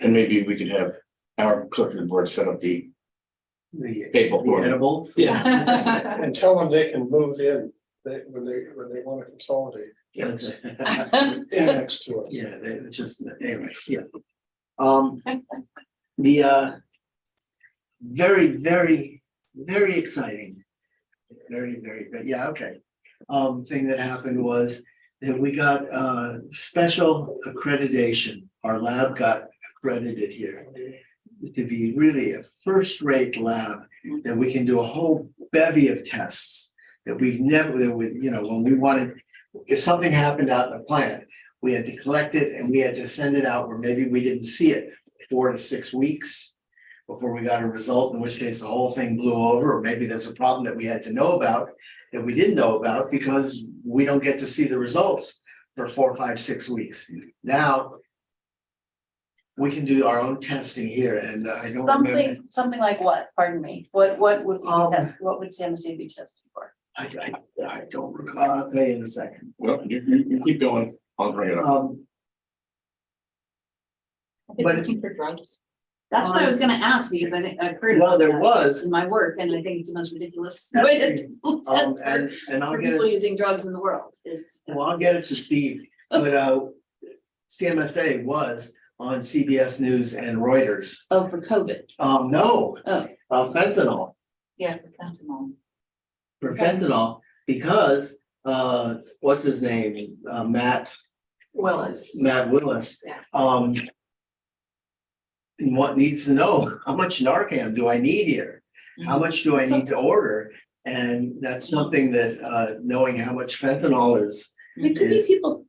And maybe we could have our clerk of the board set up the The table for them. edibles. Yeah. And tell them they can move in when they want to consolidate That's it. in next to us. Yeah, they just, anyway, yeah. The very, very, very exciting. Very, very, yeah, okay. thing that happened was that we got special accreditation. Our lab got accredited here to be really a first-rate lab, that we can do a whole bevy of tests that we've never, that we, you know, when we wanted, if something happened out in the plant, we had to collect it and we had to send it out where maybe we didn't see it 4 to 6 weeks before we got a result, in which case the whole thing blew over, or maybe there's a problem that we had to know about that we didn't know about because we don't get to see the results for 4, 5, 6 weeks. Now we can do our own testing here, and I don't remember. Something like what, pardon me, what would we test, what would CMC be testing for? I don't recall, I'll tell you in a second. Well, you keep going, I'll bring it up. But- Testing for drugs? That's what I was gonna ask, because I think I've heard. Well, about there that was. In my work, and I think it's the most ridiculous way to test And I'll for get people it, using drugs in the world is. well, I'll get it to Steve, but CMSA was on CBS News and Reuters. Oh, for COVID. No, Oh, fentanyl, yeah, that's all. for Okay. fentanyl, because what's his name? Matt Willis. Willis. Yeah. And what needs to know, how much Narcan do I need here? How much do I need to order? And that's something that knowing how much fentanyl is. It could be Is- people.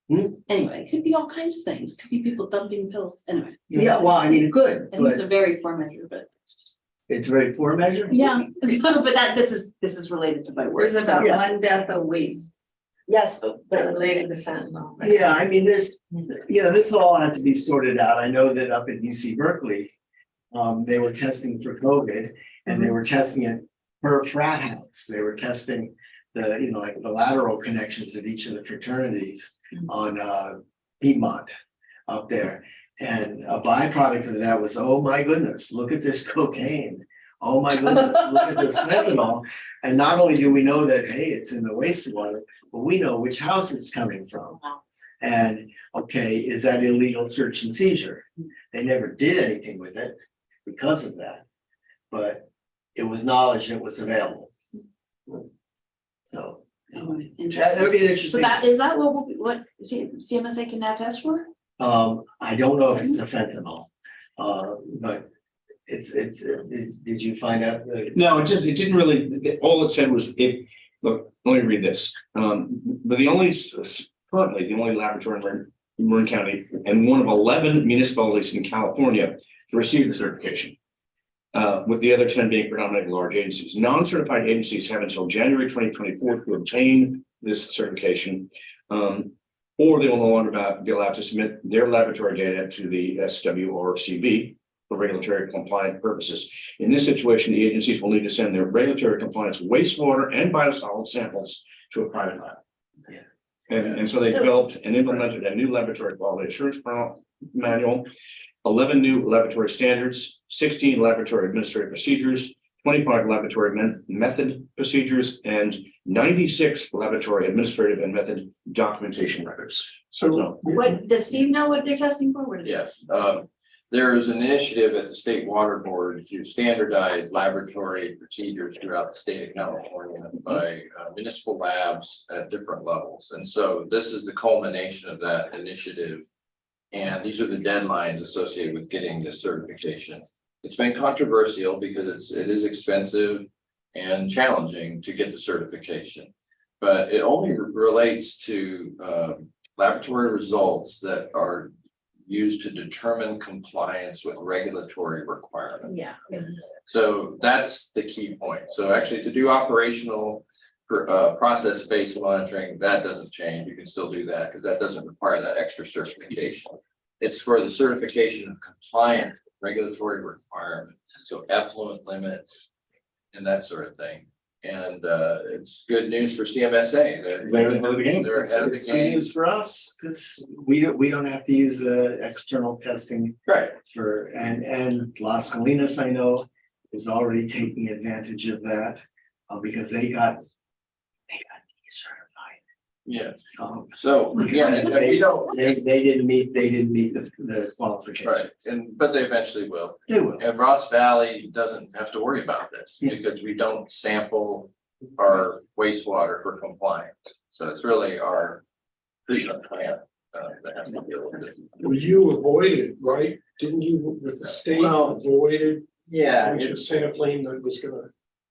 Hmm? Anyway, it could be all kinds of things. It could be people dumping pills. Anyway. Yeah, well, I mean, good, I think it's but a very poor measure, but it's just, it's a very poor measure. yeah, but this is related to my work. There's about Yeah. 1 death a week, Yes, but related to fentanyl. right? Yeah, I mean, there's, you know, this all had to be sorted out. I know that up at UC Berkeley, they were testing for COVID and they were testing it per frat house. They were testing the, you know, like the lateral connections of each of the fraternities on Piedmont up there. And a byproduct of that was, oh my goodness, look at this cocaine. Oh my goodness, look at this fentanyl. And not only do we know that, hey, it's in the wastewater, but we know which house it's coming from. And, okay, is that illegal search and seizure? They never did anything with it because of that. But it was knowledge that was available. So, Anyway, that interesting. would be an So interesting. that, is that what CMSA can now test for? I don't know if it's a fentanyl, but did you find out? No, it didn't really, all it said was, look, let me read this. But currently, the only laboratory in Marin County and one of 11 municipalities in California to receive the certification. With the other 10 being predominantly large agencies. Non-certified agencies have until January 2024 to obtain this certification. Or they will no longer be allowed to submit their laboratory data to the SWRCB for regulatory compliant purposes. In this situation, the agencies will need to send their regulatory compliance wastewater and biosolid samples to a private lab. Yeah. And so they developed and implemented a new laboratory quality assurance manual, 11 new laboratory standards, 16 laboratory administrative procedures, 25 laboratory method procedures, and 96 laboratory administrative and method documentation records. So What, does Steve know what they're testing for? What is it? Yes, there is an initiative at the State Water Board to standardize laboratory procedures throughout the state of California by municipal labs at different levels. And so this is the culmination of that initiative. And these are the deadlines associated with getting this certification. It's been controversial because it is expensive and challenging to get the certification. But it only relates to laboratory results that are used to determine compliance with regulatory requirements. Yeah. So that's the key point. So actually to do operational process-based monitoring, that doesn't change. You can still do that because that doesn't require that extra certification. It's for the certification of compliance with regulatory requirements, so effluent limits and that sort of thing. And it's good news for CMSA. They're ahead of the game. It's good news for us, because we don't have to use external testing Right. for, and Las Colinas, I know, is already taking advantage of that, because they got decertified. Yeah. Um, So, yeah, and we don't, They didn't meet the right, qualifications. but they eventually will. They will. And Ross Valley doesn't have to worry about this Yeah. because we don't sample our wastewater for compliance. So it's really our treatment plant that has to deal with it. Well, you avoided, right? Didn't you, with the state Well, avoided, Yeah, which is sampling that was gonna,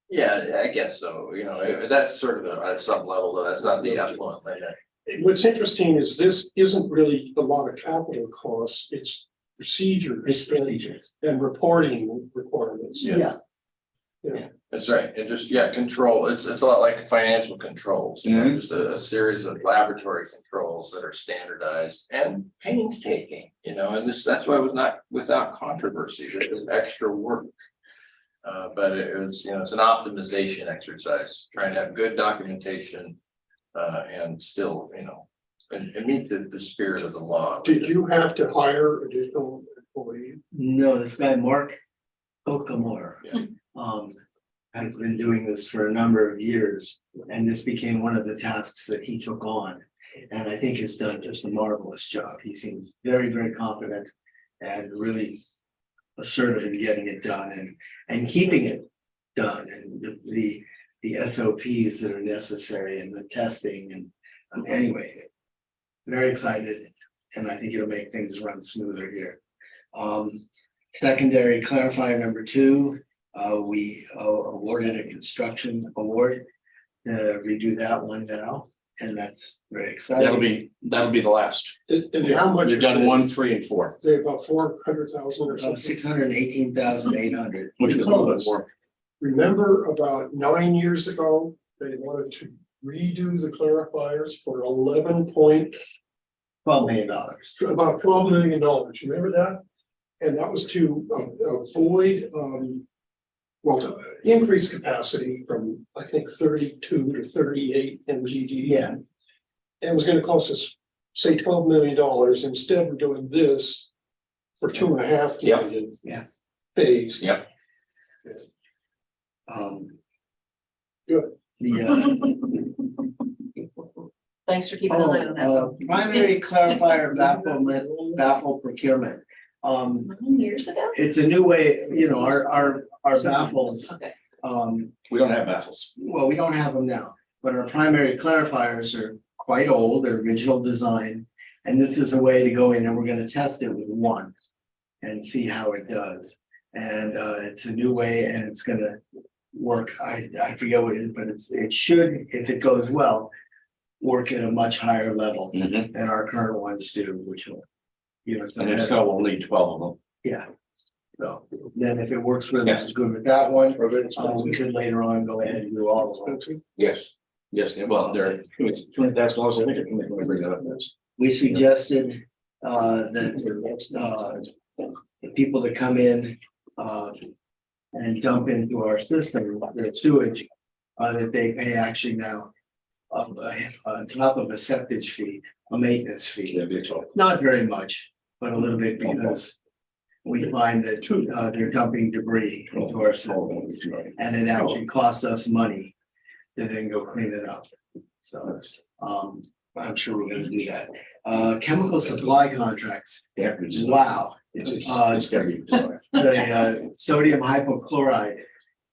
yeah, I guess so. You know, that's sort of at some level, though. That's not the effluent limit. what's interesting is this isn't really a lot of capital costs, it's procedure. And reporting requirements. Yeah. Yeah. That's right. It just, control. It's a lot like financial controls, you know, just a series of laboratory controls that are standardized and painstaking, you know, and that's why it was not without controversy. It was extra work. But it was, you know, it's an optimization exercise, trying to have good documentation and still, you know, and meet the spirit of the law. Did you have to hire additional employees? No, this guy, Mark Okamore. Yeah. Has been doing this for a number of years, and this became one of the tasks that he took on. And I think has done just a marvelous job. He seems very, very confident and really assertive in getting it done and keeping it done, and the SOPs that are necessary and the testing and anyway, very excited, and I think it'll make things run smoother here. Secondary clarifier number 2, we awarded a construction award to redo that one now, and that's very exciting. That'll be the last. And how much? We've done 1, 3, and 4, Say about 400,000 or something. 618,800. which was a little bit more. Remember about 9 years ago, they wanted to redo the clarifiers for $12 million. about $12 million. You remember that? And that was to avoid, to increase capacity from, I think, 32 to 38 MGD. Yeah. And it was gonna cost us, say, $12 million. Instead, we're doing this for $2.5 million. Yeah. Phased. Yep. Good. Thanks for keeping an eye on that. Primary clarifier baffle procurement. 9 years ago? It's a new way, you know, our baffles, Okay. We don't have baffles. well, we don't have them now, but our primary clarifiers are quite old, they're original design. And this is a way to go in and we're gonna test it with one and see how it does. And it's a new way and it's gonna work. I forget what it is, but it should, if it goes well, work at a much higher level And than our current ones do, which will, you know, some it's got only 12 of them. yeah. So then if it works really good with that one, Are they we expensive? could later on go ahead and do all of them. Expensive? Yes. Yes, well, it's $200,000. I think I'm gonna bring that up. We suggested that the people that come in and dump into our system, their sewage, that they pay actually now on top of a septic fee, a maintenance fee. Yeah, big talk. Not very much, but a little bit because we find that they're dumping debris into our system. And it actually costs us money to then go clean it up. So I'm sure we're gonna do that. Chemical supply contracts, Yeah. wow. It's gotta be. The sodium hypochlorite,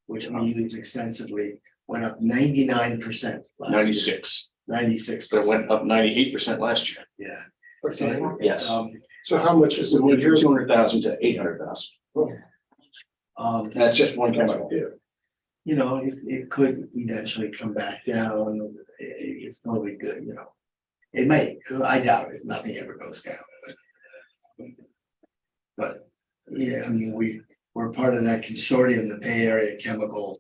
which we use extensively, went up 99%. 96, 96. but it went up 98% last year. Yeah. Okay. Yes. So how much is So it? we went from 200,000 to 800,000. That's just one chemical. Yeah. You know, it could eventually come back down. It's probably good, you know. It may, I doubt it, nothing ever goes down. But, yeah, I mean, we're part of that consortium, the Bay Area Chemical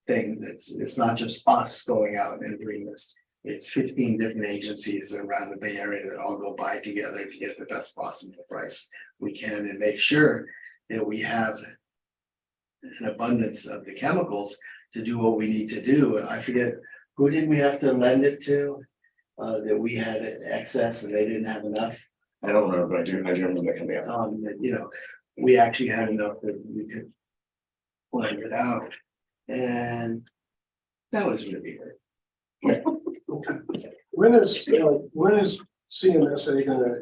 thing. It's not just us going out and doing this. It's 15 different agencies around the Bay Area that all go by together to get the best possible price we can and make sure that we have an abundance of the chemicals to do what we need to do. I forget, who did we have to lend it to? That we had excess and they didn't have enough. I don't remember, but I do remember that coming up. You know, we actually had enough that we could blend it out. And that was really good. When is CMSA gonna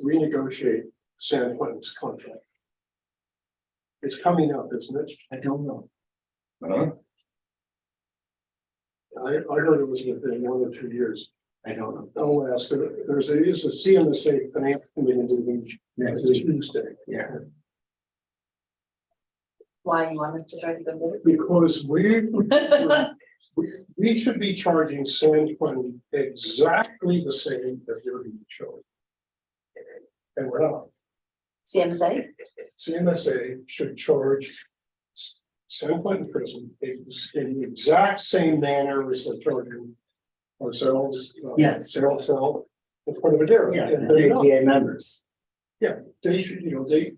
renegotiate San Quentin's contract? It's coming up, isn't it? I don't know. I heard it was within 1 or 2 years. I don't know. I'll ask, there's a CMSA finance committee meeting next Tuesday. Yeah. Why you want us to try to go Because there? we should be charging San Quentin exactly the same that they're being charged. And we're not. CMSA? CMSA should charge San Quentin prison in the exact same manner as they're charging ourselves. Yes. Sales cell in front of a dairy. Yeah, And they're not. APA members. They should,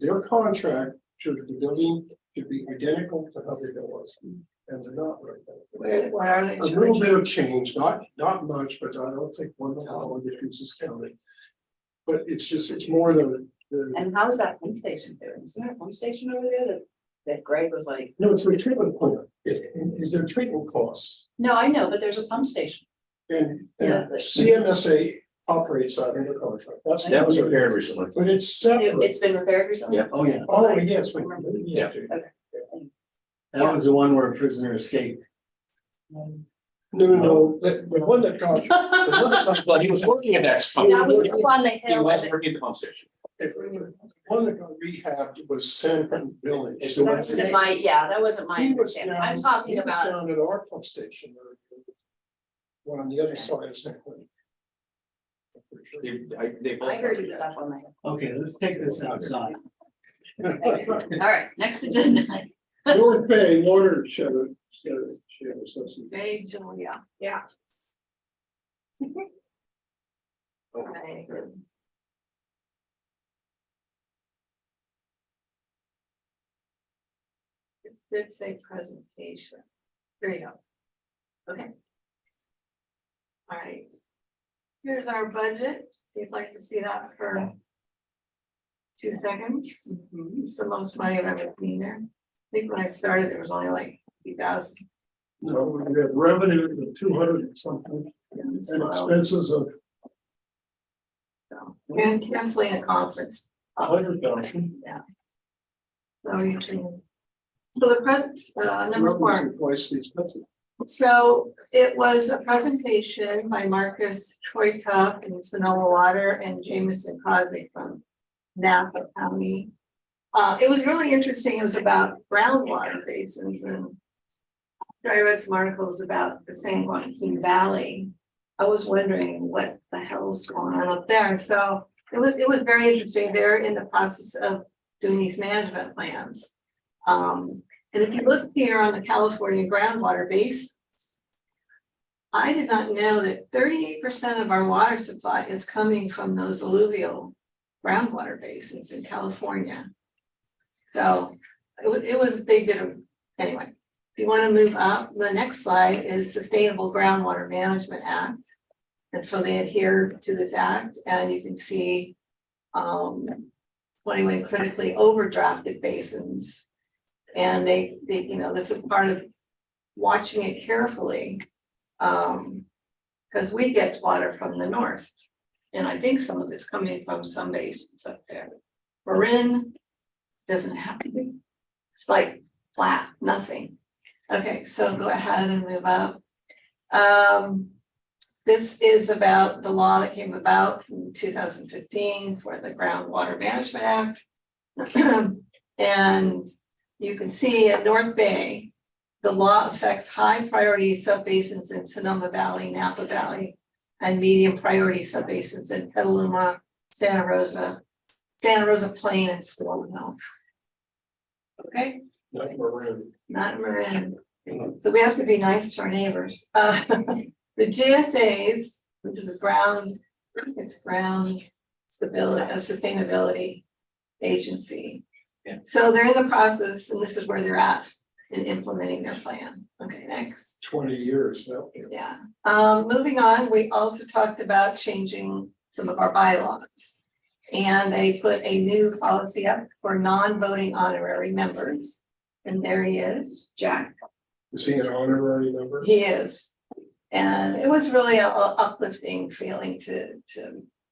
their contract should be building should be identical to how they bill us. And they're not right now. Where are they? A little bit of change, not much, but I don't think $1 difference is counted. But it's more than. And how's that pump station doing? Isn't there a pump station over there that Greg was like, No, it's for treatment plant. Is there treatment costs? no, I know, but there's a pump station. And Yeah, but- CMSA operates that under contract. That's. That was repaired recently. But it's separate. It's been repaired recently? Yeah. Oh, yeah. Oh, yes. Yeah. That was the one where a prisoner escaped. No, the one that got. the one that got- Well, he was working at that spot. That was the one that He hill. was working at the pump station. The one that got rehabbed was San Quentin Village. It's That wasn't my, yeah, that wasn't my He was understanding. down- I'm talking he was about, down at our pump station. One on the other side of San Quentin. I'm pretty sure. They both- I heard he was up on the hill. Okay, let's take this outside. All right, next agenda. North Bay Water Shed Association. Hey, Julia. Yeah. Okay. It did say presentation. There you go. Okay. All right. Here's our budget. If you'd like to see that for 2 seconds. It's the most money I've ever seen there. I think when I started, there was only like 50,000. No, we have revenue of 200 and something and expenses of And canceling a conference. 100,000. So you can. So the present, number 4. Twice the expenses. So it was a presentation by Marcus Troytoff and Sonoma Water and Jameson Crosby from Napa County. It was really interesting. It was about groundwater basins, and after I read some articles about the San Joaquin Valley, I was wondering what the hell's going on up there. So it was very interesting. They're in the process of doing these management plans. And if you look here on the California groundwater basins, I did not know that 38% of our water supply is coming from those alluvial groundwater basins in California. So it was big. Anyway, if you want to move up, the next slide is Sustainable Groundwater Management Act. And so they adhere to this act, and you can see 21 critically overdrafted basins. And they, this is part of watching it carefully. Because we get water from the north. And I think some of it's coming from some basins up there. Marin doesn't have to be. It's like flat, nothing. Okay, so go ahead and move up. This is about the law that came about from 2015 for the Groundwater Management Act. And you can see at North Bay, the law affects high priority subbasins in Sonoma Valley, Napa Valley, and medium priority subbasins in Petaluma, Santa Rosa Plain, and Stone Hill. Okay, Not Marin. not Marin. So we have to be nice to our neighbors. The GSAs, which is ground stability, sustainability agency. Yeah. So they're in the process, and this is where they're at in implementing their plan. Okay, next. 20 years now. Yeah, moving on, we also talked about changing some of our bylaws. And they put a new policy up for non-voting honorary members. And there he is, Jack. Is he an honorary member? He is. And it was really a uplifting feeling to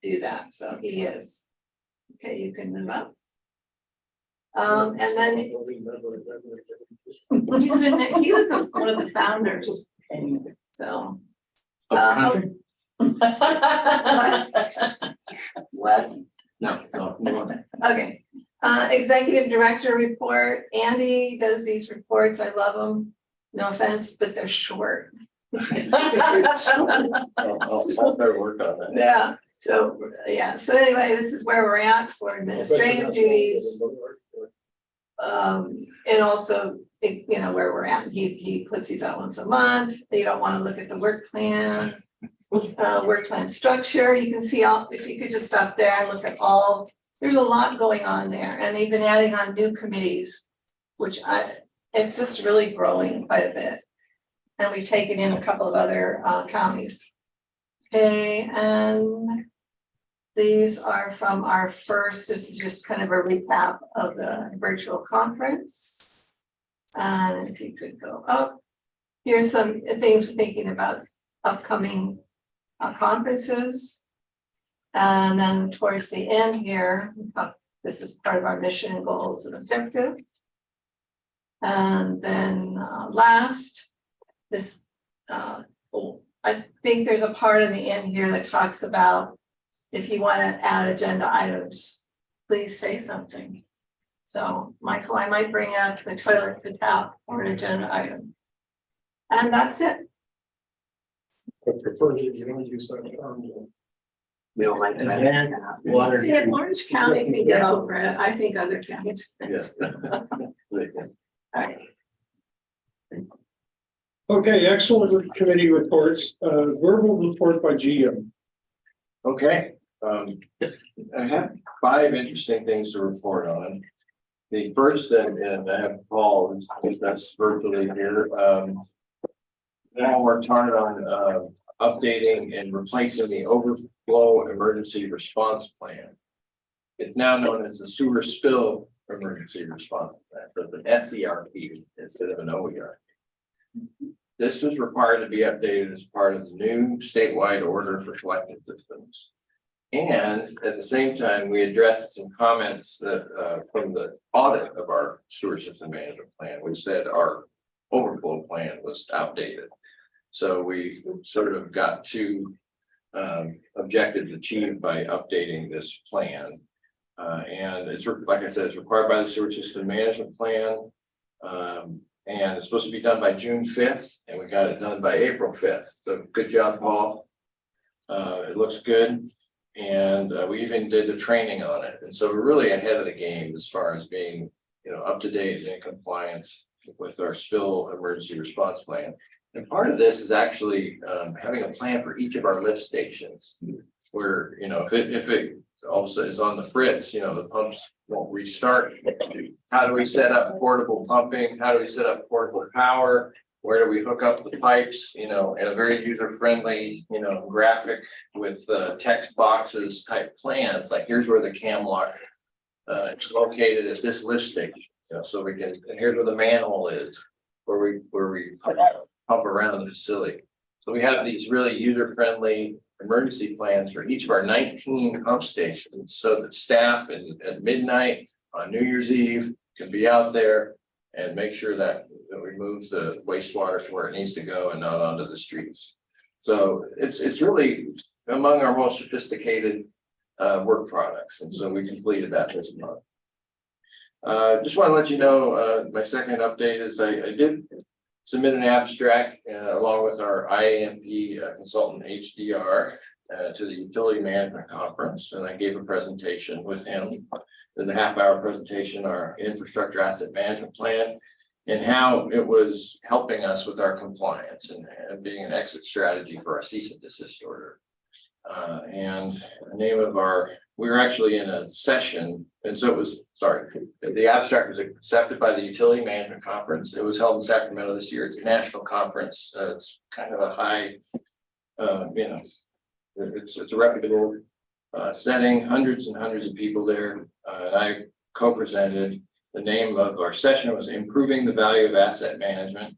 do that, so he is. Okay, you can move up. And then he was one of the founders, so Of the country? What? No, no. Okay, executive director report, Andy does these reports, I love them, no offense, but they're short. I'll better work on that. Yeah, so anyway, this is where we're at for administrative duties. And also, you know, where we're at, he puts these out once a month, you don't wanna look at the work plan. Work plan structure, you can see all, if you could just stop there and look at all, there's a lot going on there, and they've been adding on new committees. It's just really growing quite a bit. And we've taken in a couple of other counties. Okay, and these are from our first, this is just kind of a recap of the virtual conference. And if you could go up, here's some things we're thinking about upcoming conferences. And then towards the end here, this is part of our mission, goals, and objectives. And then last, this, I think there's a part in the end here that talks about if you want to add agenda items, please say something. So Michael, I might bring out the toilet to tap or an agenda item. And that's it. I prefer that you don't use that term. We don't like And then water. Yeah, Orange County can get over it. I think other counties. Yes. Alright. Okay, excellent committee reports, verbal report by GM. Okay, I have 5 interesting things to report on. The first, and I have Paul, that's virtually here. Now worked hard on updating and replacing the overflow emergency response plan. It's now known as the sewer spill emergency response plan, but the SERP instead of an OER. This was required to be updated as part of the new statewide order for collecting systems. And at the same time, we addressed some comments that from the audit of our sewer system management plan, which said our overflow plan was outdated. So we sort of got 2 objectives achieved by updating this plan. And it's, like I said, it's required by the sewer system management plan. And it's supposed to be done by June 5th, and we got it done by April 5th. So good job, Paul. It looks good. And we even did the training on it. And so we're really ahead of the game as far as being, you know, up to date and in compliance with our spill emergency response plan. And part of this is actually having a plan for each of our lift stations where, you know, if it also is on the fritz, you know, the pumps won't restart. How do we set up portable pumping? How do we set up portable power? Where do we hook up the pipes, you know, in a very user-friendly, you know, graphic with text boxes type plans, like here's where the cam lock is located at this lift station, you know, so we can, and here's where the manhole is, where we pump around the facility. So we have these really user-friendly emergency plans for each of our 19 pump stations, so that staff at midnight on New Year's Eve can be out there and make sure that we move the wastewater to where it needs to go and not onto the streets. So it's really among our most sophisticated work products, and so we completed that this month. Just want to let you know, my second update is I did submit an abstract along with our IAMP consultant HDR to the Utility Management Conference, and I gave a presentation with him. There's a half-hour presentation, our infrastructure asset management plan, and how it was helping us with our compliance and being an exit strategy for our cease and desist order. And the name of we were actually in a session, and so it was, the abstract was accepted by the Utility Management Conference. It was held in Sacramento this year. It's a national conference. It's kind of a high, you know, it's a reputable setting, hundreds and hundreds of people there. And I co-presented. The name of our session was Improving the Value of Asset Management.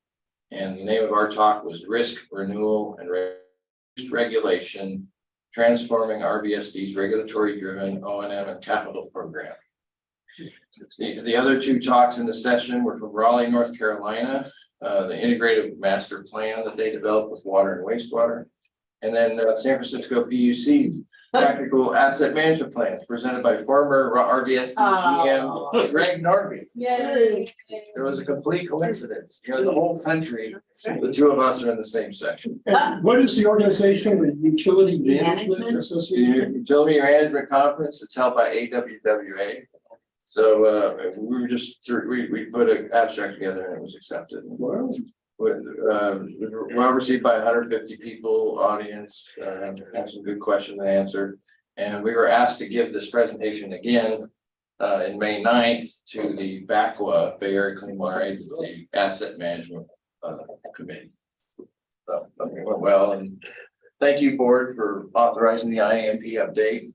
And the name of our talk was Risk, Renewal, and Regulation, Transforming RBSD's Regulatory-Driven O&M and Capital Program. The other 2 talks in the session were from Raleigh, North Carolina, the integrated master plan that they developed with water and wastewater. And then San Francisco PUC Practical Asset Management Plans presented by former RDSD GM Greg Norby. Yay. There was a complete coincidence. You know, the whole country, the two of us are in the same section. And what is the organization, the Utility Management Management? Association? Utility Management Conference, it's held by AWWA. So we were just, we put an abstract together and it was accepted. Wow. Well received by 150 people, audience, had some good questions and answered. And we were asked to give this presentation again in May 9th to the BACWA, Bay Area Clean Water Agency Asset Management Committee. So it went well, and thank you, board, for authorizing the IAMP update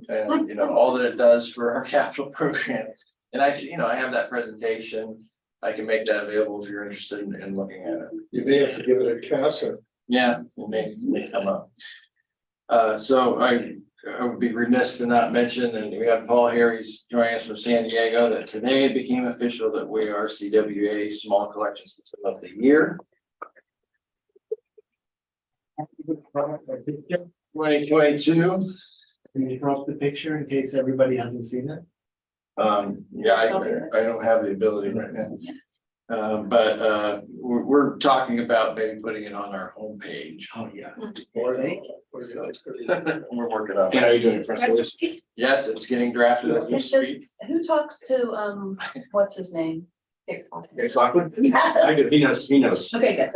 and, you know, all that it does for our capital program. And actually, you know, I have that presentation. I can make that available if you're interested in looking at it. You may have to give it a CASA. Yeah, it may come up. So I would be remiss to not mention, and we have Paul here, he's joining us from San Diego, that today it became official that we are CWA Small Collection System of the Year. 2022. Can you drop the picture in case everybody hasn't seen it? Yeah, I don't have the ability right now. We're talking about maybe putting it on our homepage. Oh, yeah. Or they. We're working on And are it. you doing a press release? Yes, it's getting drafted as we speak. Who talks to, what's his name? It's Lockwood? I do, he knows. Okay,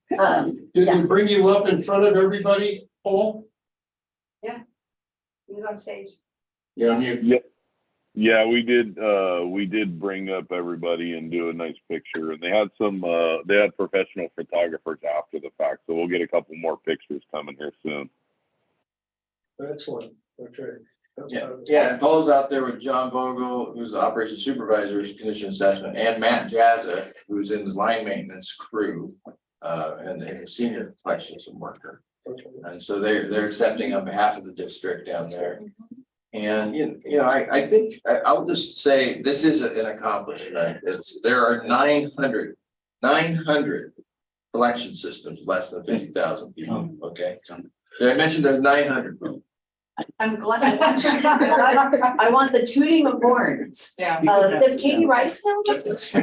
good. Did we bring you up in front of everybody, Paul? He was on stage. You're on mute. Yeah, we did bring up everybody and do a nice picture, and they had professional photographers after the fact, so we'll get a couple more pictures coming here soon. Excellent, okay. Yeah, and Paul's out there with John Vogel, who's the operations supervisor, condition assessment, and Matt Jazza, who's in the line maintenance crew, and a senior collection worker. Okay. And so they're accepting on behalf of the district down there. And, you know, I think, I'll just say, this is an accomplishment. There are 900 collection systems, less than 50,000 people, okay? Did I mention there's 900? I'm glad. I want the tooting of horns. Yeah. Does Katie Rice know about this?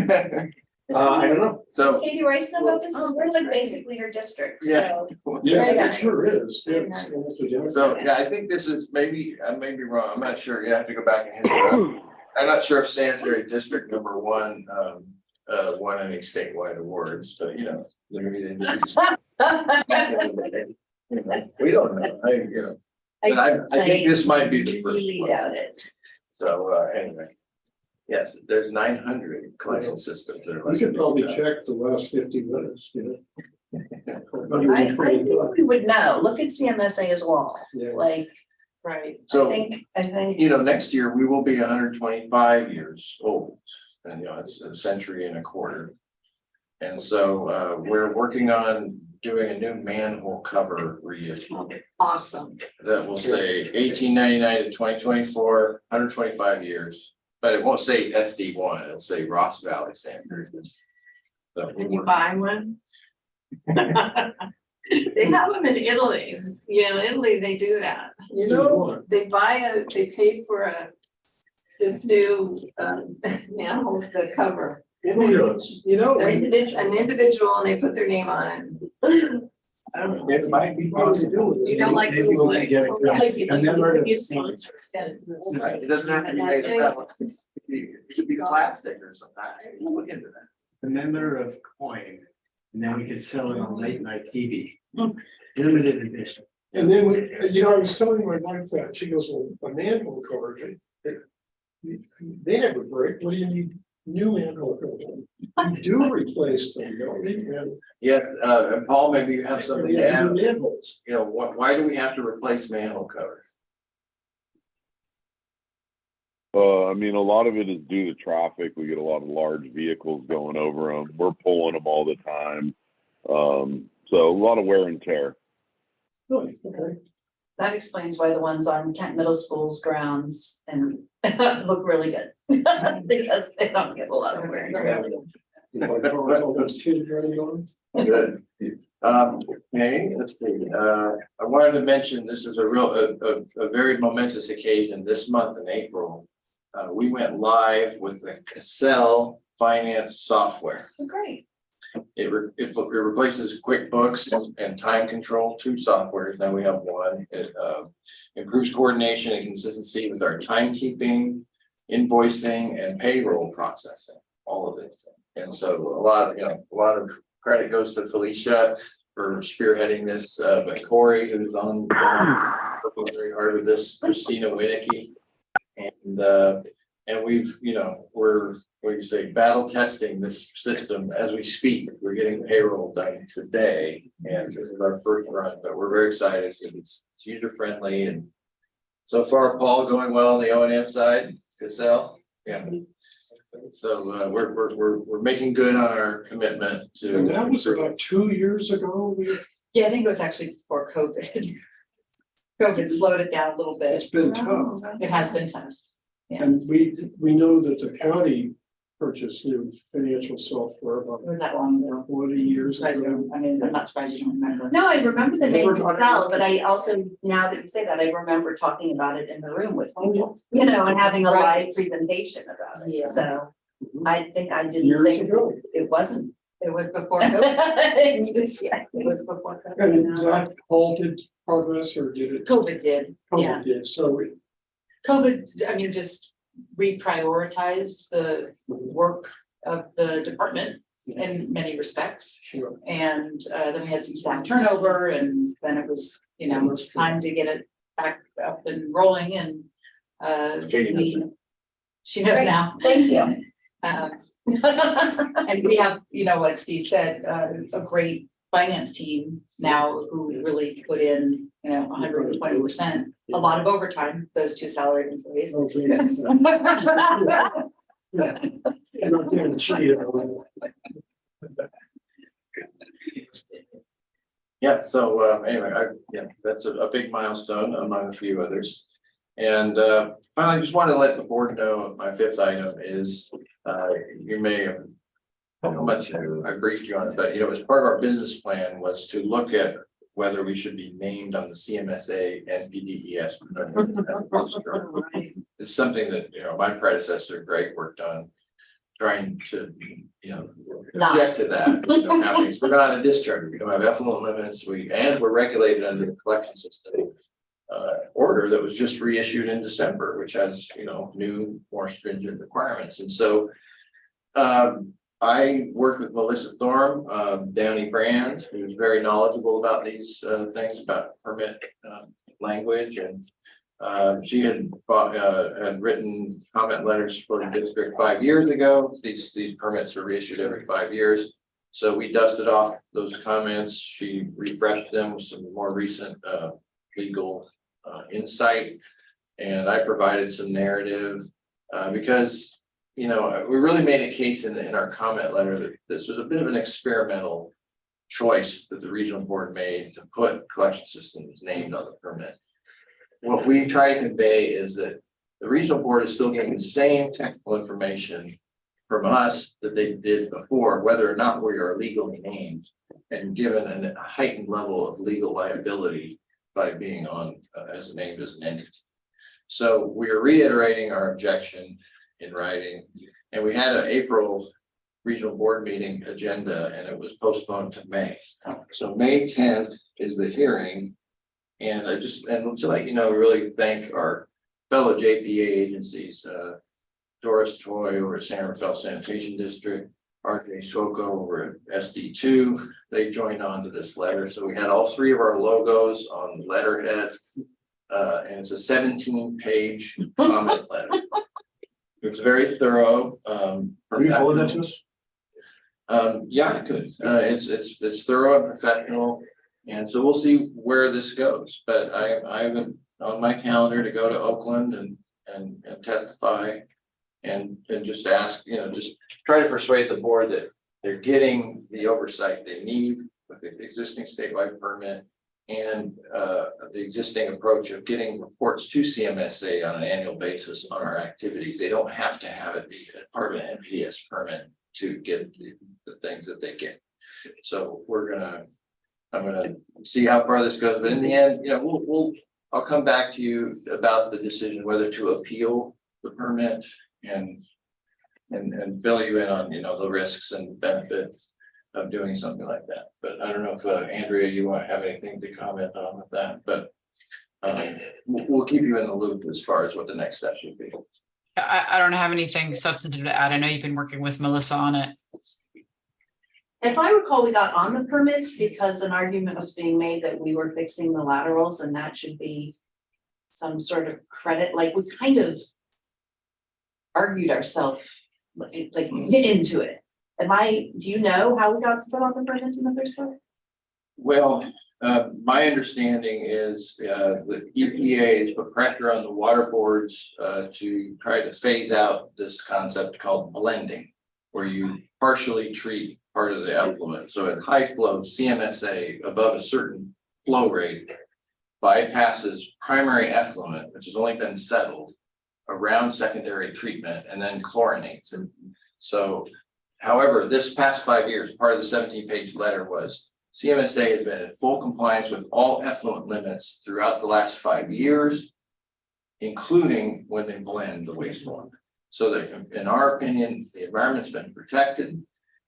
I don't know. Does So, Katie Rice know about this? We're like basically her district, so. Yeah, Very it nice. sure is. Yeah, it's- so, yeah, I think this is maybe, I may be wrong, I'm not sure, you have to go back and history. I'm not sure if Sanitary District #1 won any statewide awards, but you know, maybe they did. We don't know, but I think this might be the first Really one. doubt it. So, anyway. Yes, there's 900 collection systems that are. We less could than probably 50,000. check the last 50 minutes, you know. I think we would know. Look at CMSA as well. Yeah. Like, Right. So, I think. you know, next year we will be 125 years old, and you know, it's a century and a quarter. And so we're working on doing a new manhole cover reissue Awesome. that will say 1899 to 2024, 125 years. But it won't say SD1, it'll say Ross Valley Sanitary. So Can you buy one? They have them in Italy. You know, Italy, they do that. You know, They pay for this new manhole to cover. you know, An individual and they put their name on it. I don't know. it might be how you possible. do it. You don't like. Maybe we should get it done. And then we're gonna- It doesn't have to be made of metal. It could be plastic or something. We'll look into that. The member of coin, and then we could sell it on late night TV. Limited edition. And then, you know, I was telling my wife that, she goes, well, a manhole cover, they never break, what do you need new manhole cover? You do replace them, don't you? And Yeah, and Paul, maybe you have something to add. new manholes. You know, why do we have to replace manhole covers? I mean, a lot of it is due to traffic. We get a lot of large vehicles going over them. We're pulling them all the time. So a lot of wear and tear. Really? Okay. That explains why the ones on Kent Middle School's grounds and look really good. Because they don't get a lot of wear. All those kids running on. Good. Okay, let's see, I wanted to mention, this is a very momentous occasion this month in April. We went live with the Cassell finance software. Great. It replaces QuickBooks and Time Control, two softwares. Now we have one. It improves coordination and consistency with our timekeeping, invoicing, and payroll processing, all of this. And so a lot of credit goes to Felicia for spearheading this, but Corey, who's on working very hard with this, Christina Winnicky. And we've, we're, what do you say, battle testing this system as we speak. We're getting payroll done today, and this is our first run, but we're very excited because it's user friendly, and so far, Paul, going well on the O&M side. Cassell, yeah. So we're making good on our commitment to. And that was about 2 years ago. Yeah, I think it was actually before COVID. COVID slowed it down a little bit. It's been tough. It has been tough. Yeah. And we know that the county purchased new financial software about It was that long ago. 40 years ago. I mean, I'm not surprised you don't remember. No, I remember the name Never talked Cassell, about but I also, now that you say that, I remember talking about it in the room with people, and having a live presentation about Yeah. it, so. I think I didn't Years think ago. it wasn't. It was before COVID. Yeah. It was before And COVID. that halted progress, or did it? COVID did, yeah. COVID did, so COVID, I mean, just reprioritized the work of the department in many respects. sure. And then we had some staff turnover, and then it was, it was time to get it back up and rolling, and she knows now. Thank you. And we have, like Steve said, a great finance team now who really put in, 120%, a lot of overtime, those two salaried employees. Okay. Yeah. I'm not guaranteed. Yeah, so anyway, that's a big milestone among a few others. And finally, I just want to let the board know my fifth item is, you may have, how much I briefed you on it, but as part of our business plan was to look at whether we should be named on the CMSA and PDES. It's something that, my predecessor, Greg, worked on, trying to, object to that. Happening. We're not a discharge, we don't have effluent limits, we're regulated under the collection system order that was just reissued in December, which has, new, more stringent requirements. And so I worked with Melissa Thorne, Downey Brand, who's very knowledgeable about these things, about permit language, and she had written comment letters for the district 5 years ago. These permits are reissued every 5 years. So we dusted off those comments. She refreshed them with some more recent legal insight, and I provided some narrative because we really made a case in our comment letter that this was a bit of an experimental choice that the regional board made to put collection systems named on the permit. What we try to convey is that the regional board is still getting the same technical information from us that they did before, whether or not we are legally named, and given a heightened level of legal liability by being on as named as an entity. So we are reiterating our objection in writing, and we had an April regional board meeting agenda, and it was postponed to May. So May 10th is the hearing. And to let we really thank our fellow JPA agencies, Doris Toy over at San Rafael Sanitation District, RJ Swoko over at SD2. They joined on to this letter. So we had all three of our logos on the letterhead. And it's a 17-page comment letter. It's very thorough. Can you hold that to us? Yeah, I could. It's thorough and professional. And so we'll see where this goes, but I have it on my calendar to go to Oakland and testify and just ask, just try to persuade the board that they're getting the oversight they need with the existing statewide permit and the existing approach of getting reports to CMSA on an annual basis on our activities. They don't have to have it be part of an NPDES permit to get the things that they get. So I'm gonna see how far this goes, but in the end, you know, I'll come back to you about the decision whether to appeal the permit and fill you in on, you know, the risks and benefits of doing something like that. But I don't know if Andrea, you want to have anything to comment on with that, but we'll keep you in the loop as far as what the next step should be. I don't have anything substantive to add. I know you've been working with Melissa on it. If I recall, we got on the permits because an argument was being made that we were fixing the laterals and that should be some sort of credit, like we kind of argued ourselves like into it. Do you know how we got put on the permits in the first place? Well, my understanding is the EPA has put pressure on the water boards to try to phase out this concept called blending, where you partially treat part of the effluent. So at high flow, CMSA above a certain flow rate bypasses primary effluent, which has only been settled around secondary treatment, and then chlorinates it. So, however, this past 5 years, part of the 17-page letter was CMSA has been in full compliance with all effluent limits throughout the last 5 years, including when they blend the wastewater. So that, in our opinion, the environment's been protected.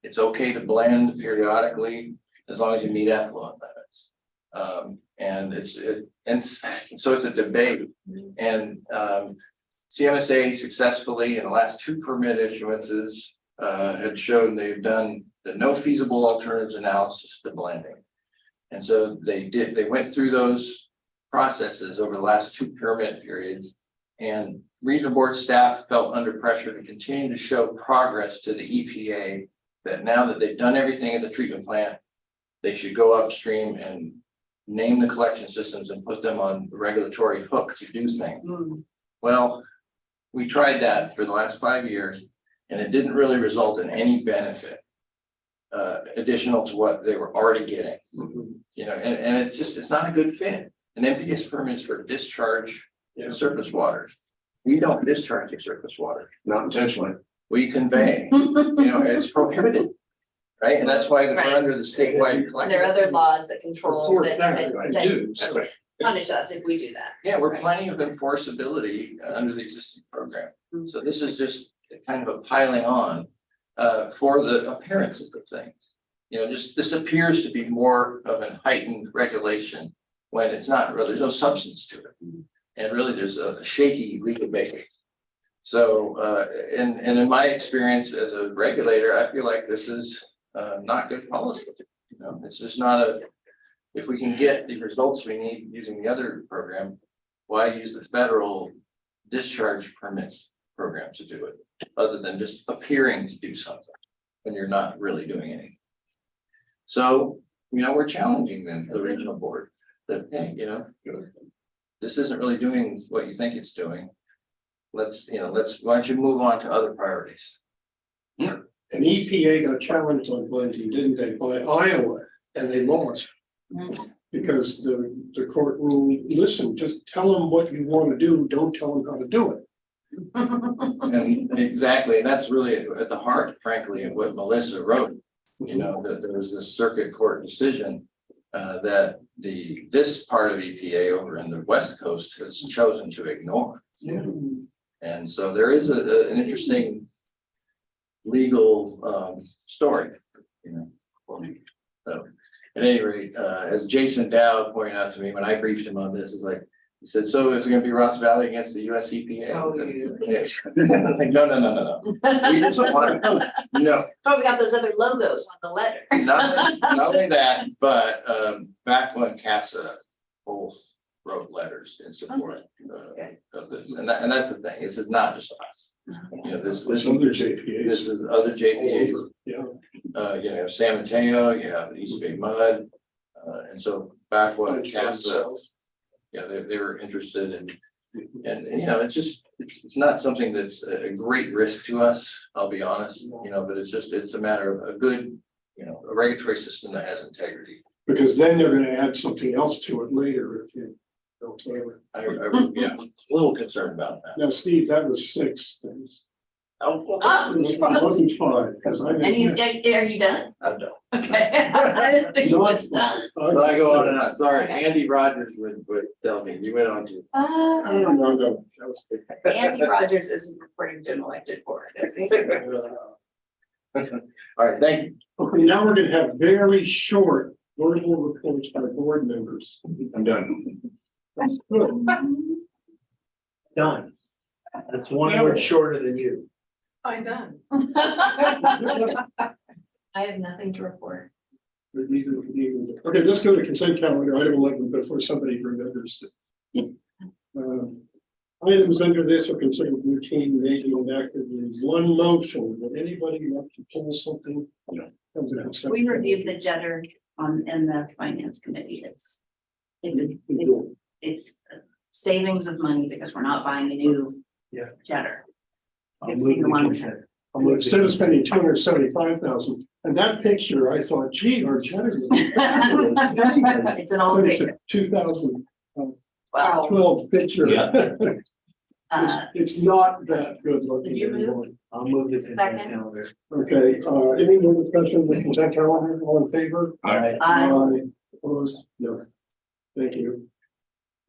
It's okay to blend periodically as long as you meet effluent limits. And so it's a debate. And CMSA successfully in the last 2 permit issuances had shown they've done the no feasible alternatives analysis to blending. And so they went through those processes over the last 2 permit periods, and regional board staff felt under pressure to continue to show progress to the EPA that now that they've done everything at the treatment plant, they should go upstream and name the collection systems and put them on the regulatory hook to do things. Well, we tried that for the last 5 years, and it didn't really result in any benefit additional to what they were already getting. You know, and it's not a good fit. An MPS permit is for discharge of surface waters. We don't discharge your surface water. Not intentionally. We convey, you know, it's prohibited. Right, and that's why we're Right. under the statewide collection. There are other laws that control that do. That's right. punish us if we do that. Yeah, we're planning of enforceability under the existing program. So this is just kind of a piling on for the appearance of the things. You know, just this appears to be more of a heightened regulation when it's not really, there's no substance to it. And really there's a shaky legal basis. So and in my experience as a regulator, I feel like this is not good policy. You know, it's just not if we can get the results we need using the other program, why use the federal discharge permits program to do it, other than just appearing to do something when you're not really doing anything. So, you know, we're challenging them, the regional board, that, hey, you know, this isn't really doing what you think it's doing. Why don't you move on to other priorities? And EPA got challenged on blending, didn't they, by Iowa, and they lost. Because the court ruled, listen, just tell them what you want to do, don't tell them how to do it. And exactly, and that's really at the heart, frankly, of what Melissa wrote. You know, that there was this circuit court decision that this part of EPA over in the West Coast has chosen to ignore. And so there is an interesting legal story, you know, for me. So at any rate, as Jason Dowd pointed out to me when I briefed him on this, is like, he said, so is it going to be Ross Valley against the US EPA? Oh, Like, no. We just want no. Oh, we got those other logos on the letter. Not only that, but back when CASA both wrote letters in support of this, and that's the thing. This is not just us. You know, this There's other JPAs. This is other JPAs. Yeah. You have San Mateo, you have East Bay Mud, and so back when CASA, yeah, they were interested in, and you know, it's not something that's a great risk to us. I'll be honest, you know, but it's a matter of a good, you know, a regulatory system that has integrity. Because then they're gonna add something else to it later if you don't favor. Yeah, a little concerned about that. Now, Steve, that was 6 things. It wasn't five, because I And you, didn't. are you done? I'm done. Okay. I didn't think it was done. So I go on and on. Sorry, Andy Rogers would tell me, you went on to. Oh, no, that was good. Andy Rogers isn't reporting to an elected board, is he? All right, thank you. Okay, now we're gonna have very short verbal reports by board members. I'm done. Good. Done. That's one word shorter than you. I'm done. I have nothing to report. Okay, let's go to consent calendar, item 11, before somebody remembers it. Items under this are considered routine, maybe enacted in one motion. Would anybody like to pull something? Comes in consent We calendar. reviewed the jetter in the finance committee. It's savings of money because we're not buying a new Yeah. jetter. I'll It's move the the one- consent. I'll move the Instead of consent. spending 275,000, and that picture, I thought, gee, our jetter. It's an old It's a picture. 2012 Well, picture. uh, It's not that good looking Did you move? anymore. I'll move the consent Second. calendar. Okay, any more discussion on the consent calendar? All in favor? I, Opposed? No. Thank you.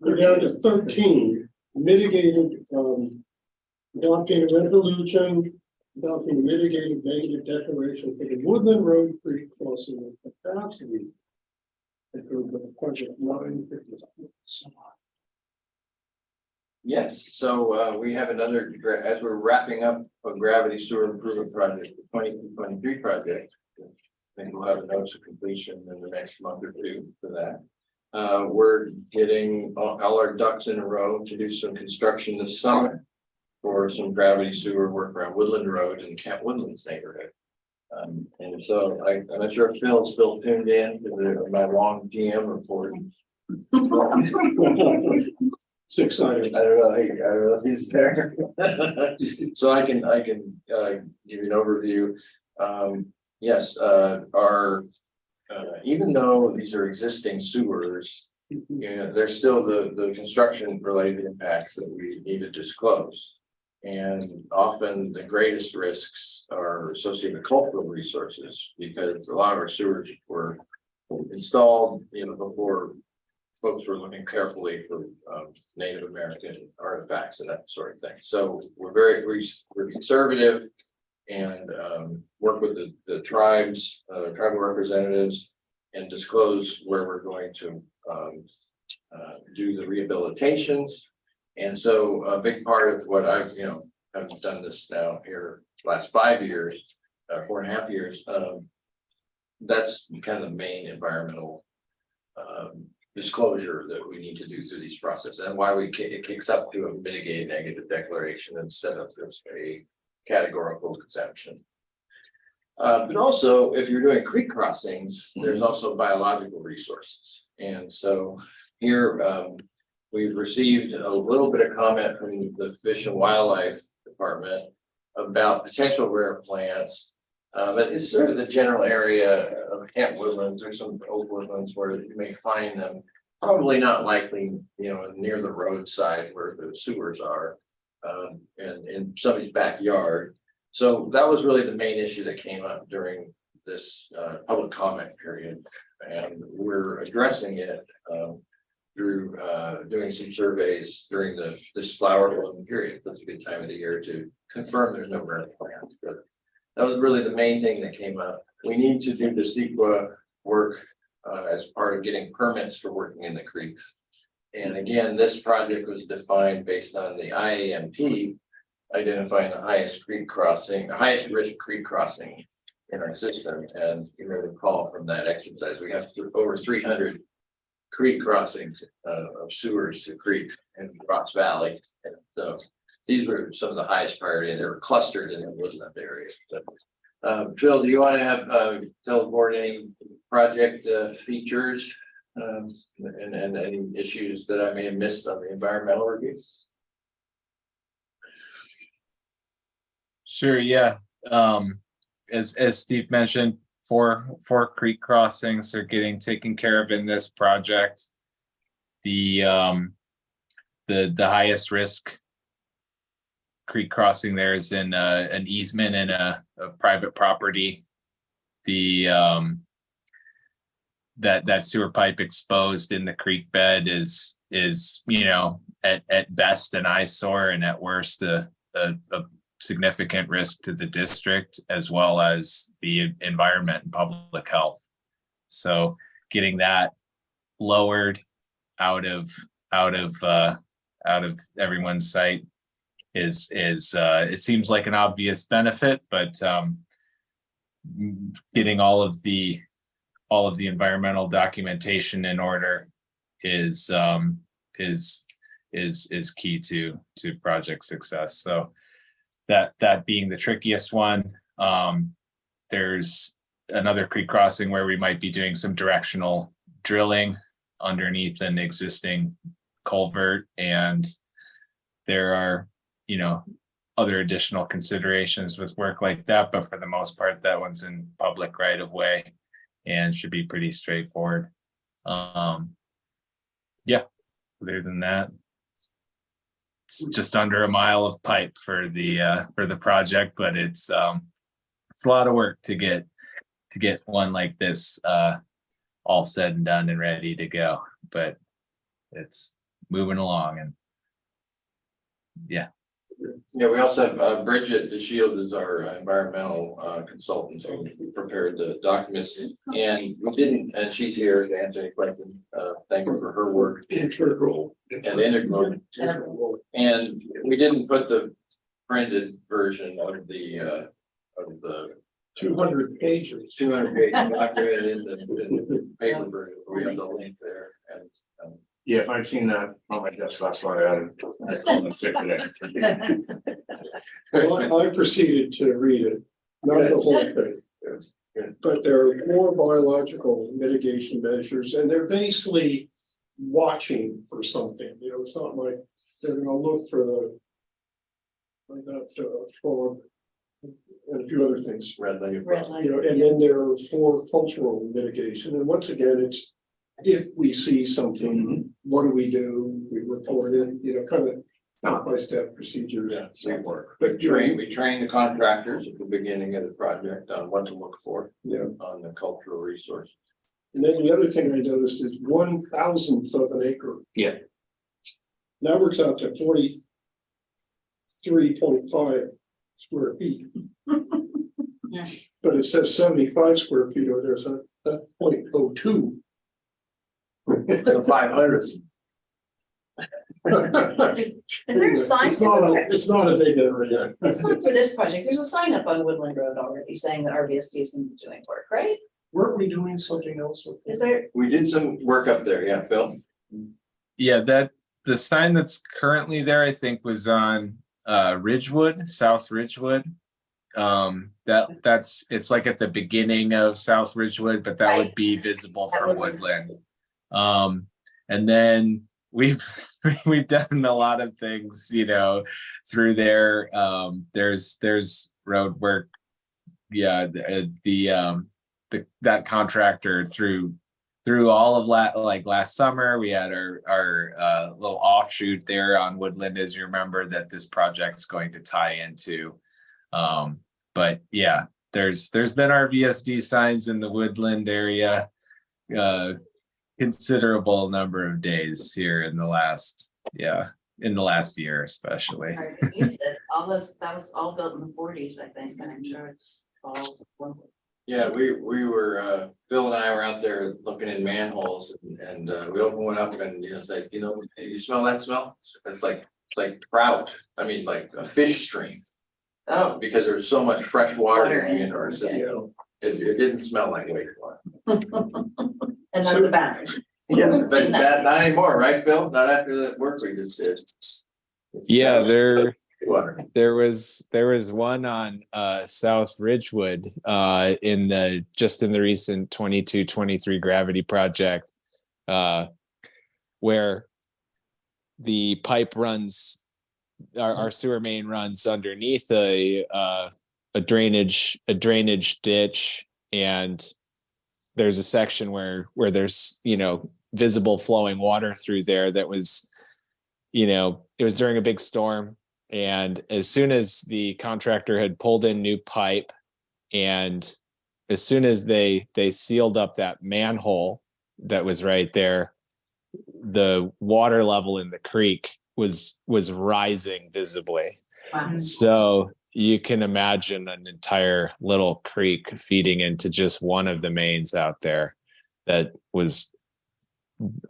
We're down to 13, mitigated, adopting a resolution, adopting mitigated negative declaration for the Woodland Road Creek crossing of capacity. Improvement project 956. Yes, so we have another, as we're wrapping up a gravity sewer improvement project, the 2023 project. I think we'll have a notice of completion in the next month or two for that. We're getting all our ducks in a row to do some construction this summer for some gravity sewer work around Woodland Road in Camp Woodlands neighborhood. And so I'm not sure if Phil's still tuned in to my long GM report. It's exciting. I don't know if he's there. So I can give you an overview. Yes, even though these are existing sewers, there's still the construction related impacts that we need to disclose. And often the greatest risks are associated with cultural resources, because a lot of our sewers were installed, before folks were looking carefully for Native American artifacts and that sort of thing. So we're conservative and work with the tribes, tribal representatives, and disclose where we're going to do the rehabilitations. And so a big part of what I've done this now here last 5 years, 4.5 years. That's kind of the main environmental disclosure that we need to do through these processes, and why it kicks up to a mitigated negative declaration instead of just a categorical exemption. But also, if you're doing creek crossings, there's also biological resources. And so here we've received a little bit of comment from the Fish and Wildlife Department about potential rare plants. But it's sort of the general area of Camp Woodlands. There's some old woodlands where you may find them, probably not likely, near the roadside where the sewers are, and in somebody's backyard. So that was really the main issue that came up during this public comment period. And we're addressing it through doing some surveys during this flower bloom period. That's a good time of the year to confirm there's no rare plants. But that was really the main thing that came up. We need to do the CEQA work as part of getting permits for working in the creeks. And again, this project was defined based on the IAMT, identifying the highest risk creek crossing in our system. And you may recall from that exercise, we have over 300 creek crossings of sewers to creeks in Ross Valley. And so these were some of the highest priority, and they were clustered in the woodland area. So, Phil, do you want to tell the board any project features and any issues that I may have missed on the environmental review? Sure, yeah. As Steve mentioned, four creek crossings are getting taken care of in this project. The highest risk creek crossing there is in an easement in a private property. The that sewer pipe exposed in the creek bed is at best an eyesore and at worst a significant risk to the district as well as the environment and public health. So getting that lowered out of everyone's sight is it seems like an obvious benefit, but getting all of the environmental documentation in order is key to project success. So that being the trickiest one. There's another creek crossing where we might be doing some directional drilling underneath an existing culvert, and there are other additional considerations with work like that, but for the most part that one's in public right of way and should be pretty straightforward. Yeah, other than that, it's just under a mile of pipe for the project, but it's a lot of work to get one like this all said and done and ready to go, but it's moving along. And yeah, we also have Bridget DeShield is our environmental consultant who prepared the documents, and she's here to answer any questions. Thank her for her work. Integral. And we didn't put the printed version of the 200 pages. 200 pages. We'll have to add in the paper version. We have the link there, and Yeah, if I'd seen that on my desk, that's why I checked it out. Well, I proceeded to read it, not the whole thing. But there are 4 biological mitigation measures, and they're basically watching for something. It's not like they're gonna look for frog and a few other things. red light. And then there are 4 cultural mitigation, and once again, it's if we see something, what do? We report it, kind of step-by-step procedure. Yeah, same work. But We train the contractors at the beginning of the project on what to look for yeah. on the cultural resource. And then the other thing I noticed is 1,000th of an acre. Yeah. That works out to 43.5 square feet. Yeah. But it says 75 square feet over there, so that's 0.02. 500. Is there a sign? It's not a big area. It's not for this project. There's a sign up on Woodland Road already saying that RVSD is doing work, right? Weren't we doing something else? Is there? We did some work up there, yeah, Phil. yeah, that the sign that's currently there, I think, was on Ridgewood, South Ridgewood. It's like at the beginning of South Ridgewood, but that would be visible from Woodland. And then we've done a lot of things, through there. There's road work. Yeah, that contractor through all of last summer, we had our little offshoot there on Woodland, as you remember, that this project's going to tie into. But yeah, there's been RVSD signs in the Woodland area, considerable number of days here in the last year, especially. All that was all built in the 40s, I think, and I'm sure it's all. Yeah, we were, Phil and I were out there looking in manholes, and we opened one up and it's like, you smell that smell? It's like trout. I mean, like a fish stream. Oh, Because there's so much fresh water Water in in our city. It didn't smell like wastewater. and that's the batteries. Yes, but not anymore, right, Phil? Not after that work we just did. Yeah, Water. there was one on South Ridgewood in the recent 22-23 gravity project, where the pipe runs, our sewer main runs underneath a drainage ditch, and there's a section where there's visible flowing water through there that was, it was during a big storm, And as soon as the contractor had pulled in new pipe, and as soon as they sealed up that manhole that was right there, the water level in the creek was rising visibly. Wow. So you can imagine an entire little creek feeding into just one of the mains out there that was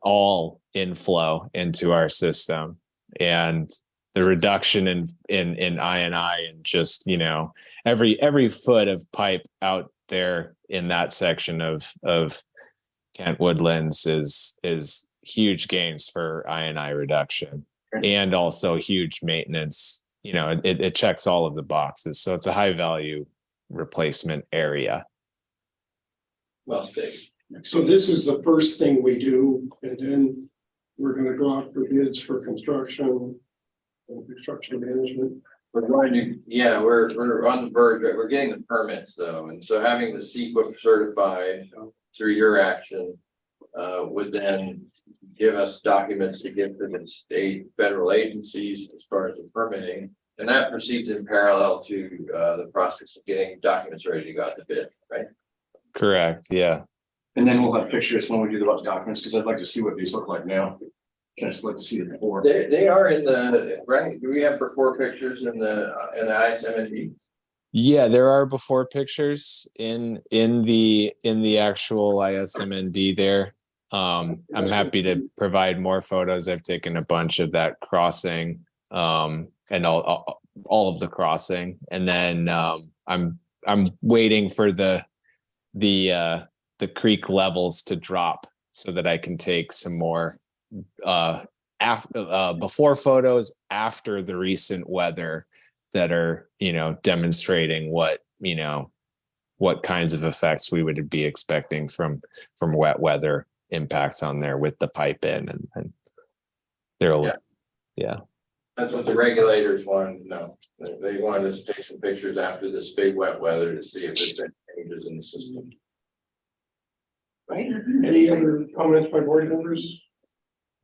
all inflow into our system. And the reduction in I&I, and just, you know, every foot of pipe out there in that section of Kent Woodlands is huge gains for I&I reduction, and also huge maintenance. You know, it checks all of the boxes. So it's a high value replacement area. Well, big. So this is the first thing we do, and then we're gonna go out for bids for construction management. We're going to, yeah, we're on the verge, we're getting the permits though, and so having the CEQA certified through your action would then give us documents to give to the state federal agencies as far as the permitting, and that proceeds in parallel to the process of getting documents ready to go out to bid, right? Correct. Yeah. And then we'll have pictures when we do the documents, because I'd like to see what these look like now. I'd just like to see it before. They are in the, right, do we have before pictures in the ISMND? Yeah, there are before pictures in the actual ISMND there. I'm happy to provide more photos. I've taken a bunch of that crossing, and all of the crossing. And then I'm waiting for the creek levels to drop so that I can take some more before photos after the recent weather that are, you know, demonstrating what kinds of effects we would be expecting from wet weather impacts on there with the pipe in, and they're yeah. That's what the regulators wanted to know. They wanted us to take some pictures after this big wet weather to see if there's any changes in the system. Right? Any other comments by board members?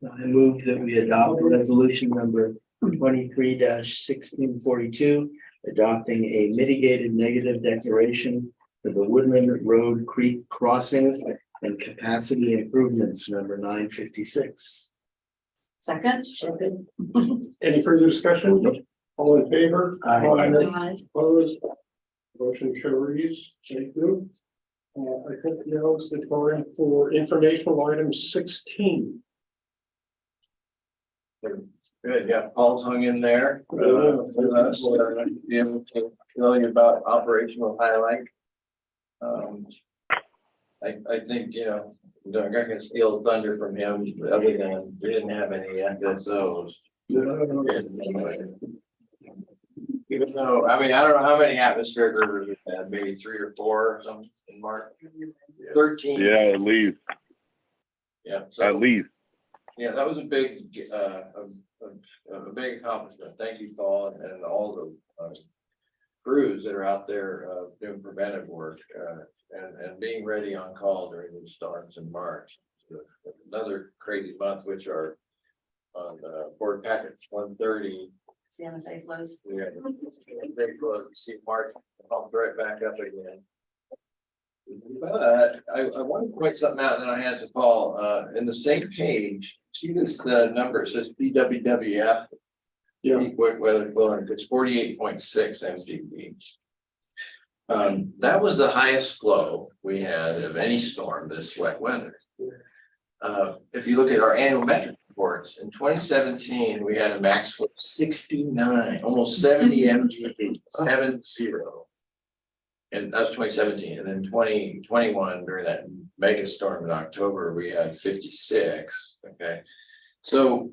I move that we adopt resolution number 23-1642, adopting a mitigated negative declaration for the Woodland Road Creek crossings and capacity improvements number 956. Second? Second. Any further discussion? All in favor? Aye. Opposed? Motion carries. Thank you. I think now is the time for informational item 16. Good, yeah, Paul's hung in there. Be able to tell you about operational highlight. I think, you know, I'm not gonna steal thunder from him, other than we didn't have any FSOs. Even though, I mean, I don't know how many atmospheric rivers we've had, maybe 3 or 4 or something in March. 13. Yeah, at least, Yeah, so. at least. Yeah, that was a big accomplishment. Thank you, Paul, and all the crews that are out there doing preventive work and being ready on call during these storms in March. Another crazy month, which are on board packet 130. CMSA flows. We had very close to see March pumped right back up again. But I want to point something out that I had to Paul in the same page. See this number, it says BWWF. Yeah. Peak wet weather flow, and it's 48.6 MGB. That was the highest flow we had of any storm this wet weather. If you look at our annual metric reports, in 2017, we had a max flow of 69, almost 70 MGB, 70. And that's 2017, and then 2021 during that mega storm in October, we had 56. Okay, so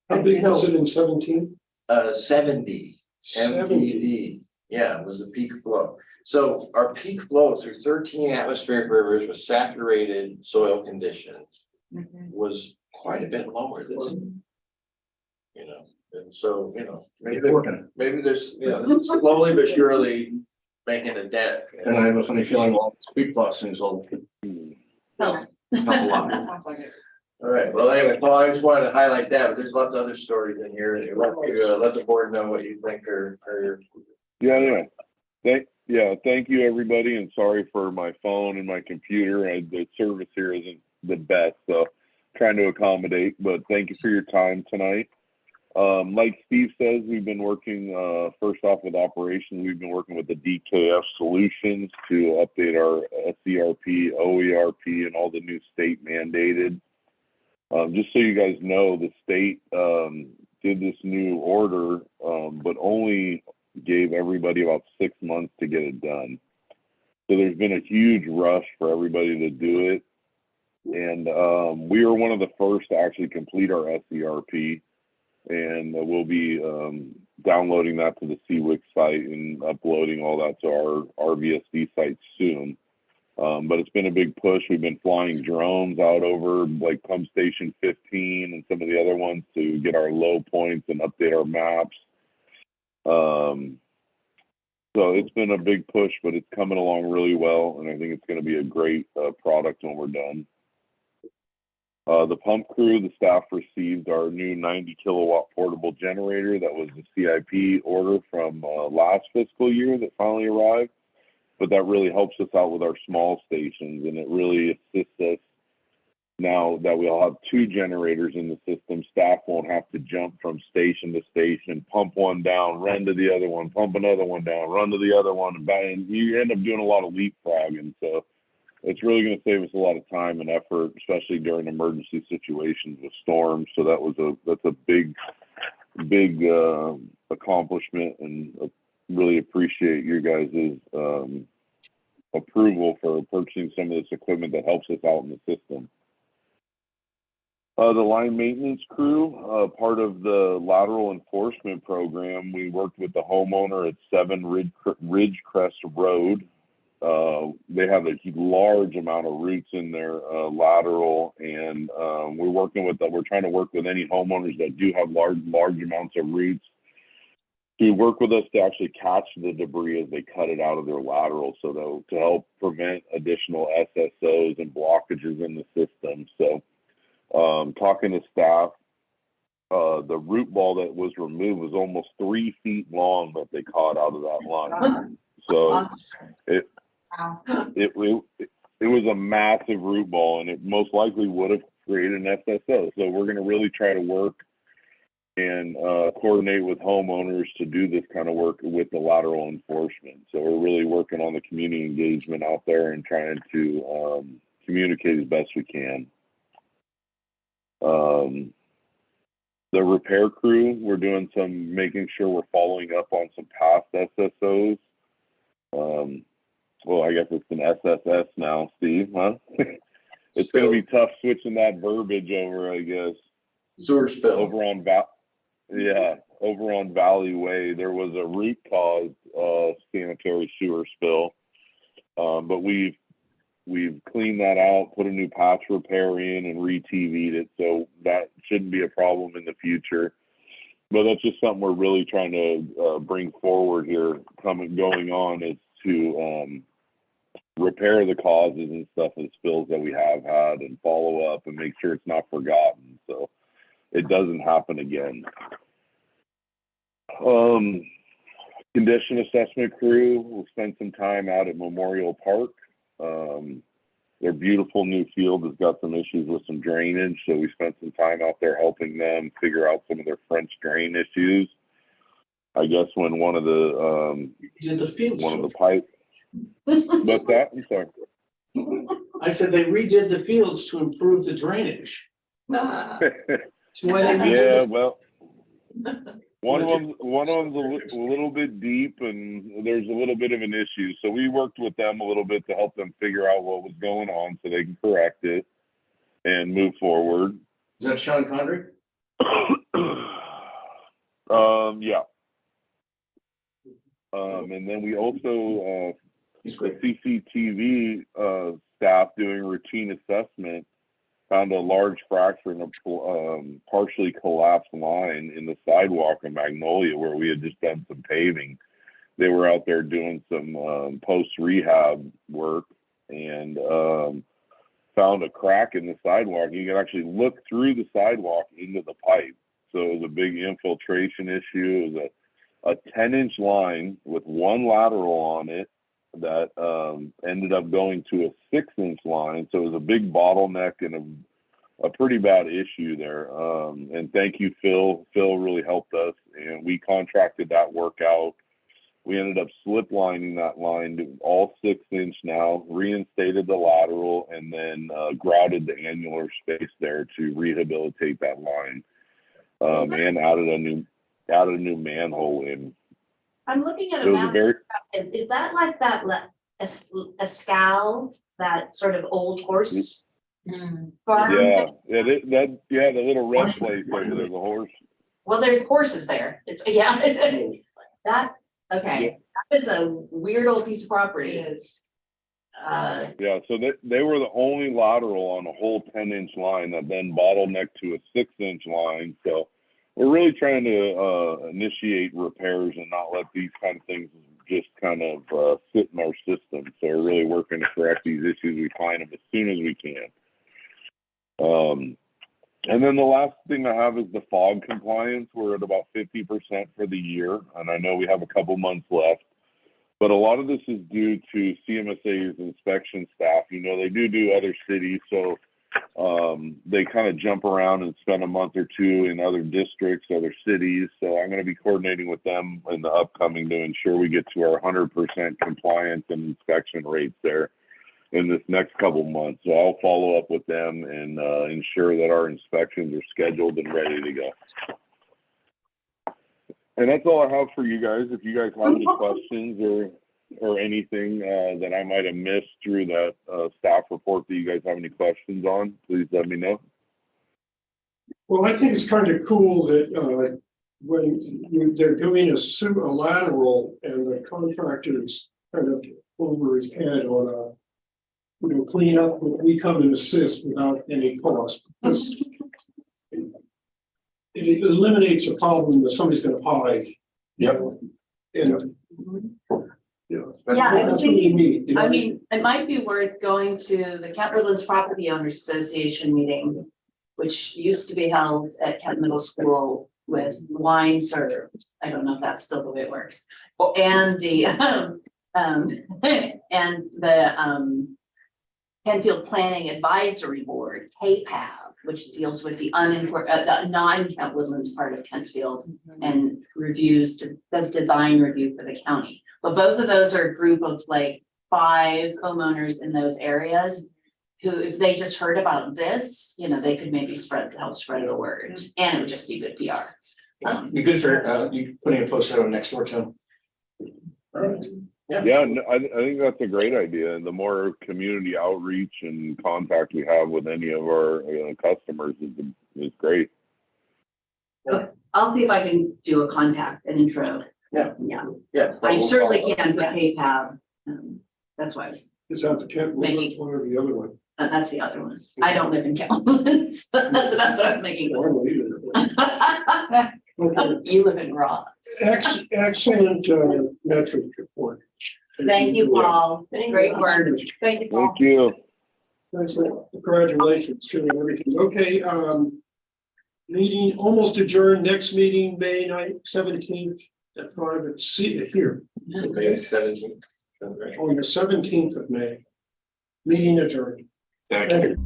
How big was it in 17? 70 MGD. Yeah, was the peak flow. So our peak flow through 13 atmospheric rivers with saturated soil conditions was quite a bit lower this, you know, and so, you know, maybe there's, you know, slowly but surely making a dent. And I have a funny feeling all this peak blessings will So. help a lot. That sounds like it. All right, well, anyway, Paul, I just wanted to highlight that, but there's lots of other stories in here. Let the board know what you think are your. Yeah. Thank you, everybody, and sorry for my phone and my computer. The service here isn't the best, so trying to accommodate, but thank you for your time tonight. Like Steve says, we've been working, first off with operations, we've been working with the DKF solutions to update our SERP, OERP, and all the new state mandated. Just so you guys know, the state did this new order, but only gave everybody about 6 months to get it done. So there's been a huge rush for everybody to do it. And we were one of the first to actually complete our SERP. And we'll be downloading that to the CWIC site and uploading all that to our RVSD site soon. But it's been a big push. We've been flying drones out over like Pump Station 15 and some of the other ones to get our low points and update our maps. So it's been a big push, but it's coming along really well. And I think it's going to be a great product when we're done. The pump crew, the staff received our new 90 kilowatt portable generator. That was the CIP order from last fiscal year that finally arrived. But that really helps us out with our small stations, and it really assists us now that we'll have 2 generators in the system. Staff won't have to jump from station to station, pump one down, run to the other one, pump another one down, run to the other one, and you end up doing a lot of leapfrogging. So it's really going to save us a lot of time and effort, especially during emergency situations with storms. So that's a big accomplishment, and really appreciate your guys' approval for purchasing some of this equipment that helps us out in the system. The line maintenance crew, part of the lateral enforcement program, we worked with the homeowner at 7 Ridgecrest Road. They have a large amount of roots in their lateral, and we're trying to work with any homeowners that do have large amounts of roots to work with us to actually catch the debris as they cut it out of their lateral, so to help prevent additional SSOs and blockages in the system. So talking to staff, the root ball that was removed was almost 3 feet long that they caught out of that line. So it was a massive root ball, and it most likely would have created an SSO. So we're going to really try to work and coordinate with homeowners to do this kind of work with the lateral enforcement. So we're really working on the community engagement out there and trying to communicate as best we can. The repair crew, we're doing making sure we're following up on some past SSOs. Well, I guess it's an SSS now, Steve, huh? It's going to be tough switching that verbiage over, I guess. Sewer spill. Over on Valley Way, there was a root caused sanitary sewer spill. But we've cleaned that out, put a new patch repair in, and re-TV'd it. So that shouldn't be a problem in the future. But that's just something we're really trying to bring forward here, going on, is to repair the causes and stuff of the spills that we have had and follow up and make sure it's not forgotten, so it doesn't happen again. Condition assessment crew will spend some time out at Memorial Park. Their beautiful new field has got some issues with some drainage, so we spent some time out there helping them figure out some of their French drain issues. I guess when one of the pipe. What's that? I'm sorry. I said they redid the fields to improve the drainage. That's why they redid Well, one of them's a little bit deep, and there's a little bit of an issue. So we worked with them a little bit to help them figure out what was going on, so they can correct it and move forward. Is that Sean Condry? Yeah. And then we also CCTV staff doing routine assessment found a large fracture in a partially collapsed line in the sidewalk in Magnolia where we had just done some paving. They were out there doing some post-rehab work, and found a crack in the sidewalk. You can actually look through the sidewalk into the pipe. So it was a big infiltration issue. It was a 10-inch line with one lateral on it that ended up going to a 6-inch line. So it was a big bottleneck and a pretty bad issue there. And thank you, Phil. Phil really helped us, and we contracted that work out. We ended up slip lining that line to all 6-inch now, reinstated the lateral, and then grouted the annular space there to rehabilitate that line. And added a new manhole in. I'm looking at It a was a map. very, Is that like that, a scow, that sort of old horse farm? yeah, the little red place over there, the horse. Well, there's horses there. It's, yeah. That, okay, that is a weird old piece of property. Is. Yeah, so they were the only lateral on a whole 10-inch line that then bottlenecked to a 6-inch line. So we're really trying to initiate repairs and not let these kind of things just kind of sit in our system. So we're really working to correct these issues. We find them as soon as we can. And then the last thing I have is the fog compliance. We're at about 50% for the year, and I know we have a couple months left. But a lot of this is due to CMSA's inspection staff. You know, they do other cities, so they kind of jump around and spend a month or two in other districts, other cities. So I'm going to be coordinating with them in the upcoming to ensure we get to our 100% compliance and inspection rates there in this next couple months. So I'll follow up with them and ensure that our inspections are scheduled and ready to go. And that's all I have for you guys. If you guys have any questions or anything that I might have missed through that staff report that you guys have any questions on, please let me know. Well, I think it's kind of cool that when they're doing a lateral and the contractor's kind of over his head on clean up, we come and assist without any cost. It eliminates a problem that somebody's going to hide. Yep. And, Yeah, I was that's what you need, you know? I mean, it might be worth going to the Kent Woodlands Property Owners Association meeting, which used to be held at Kent Middle School with wine served. I don't know if that's still the way it works. And the Kentfield Planning Advisory Board, KPAB, which deals with the non-Kent Woodlands part of Kentfield and does design review for the county. But both of those are a group of like 5 homeowners in those areas who, if they just heard about this, they could maybe help spread the word, and it would just be good PR. Be good for you putting a poster on next door to them. Yeah, no, I think that's a great idea. And the more community outreach and contact we have with any of our customers is great. I'll see if I can do a contact, an intro. Yeah. I certainly can with PayPal. That's why I was, Is that the Kent Woodlands one or the other one? that's the other one. I don't live in Kent Woodlands. That's what I was making. I don't either. Okay. You live in Ross. Excellent metric report. Thank you, Paul. Great work. Thank you, Paul. Thank you. Nice. Congratulations to everything. Okay, meeting almost adjourned. Next meeting, May 17th at 5 at here. May 17th. On the 17th of May. Meeting adjourned. Thank you.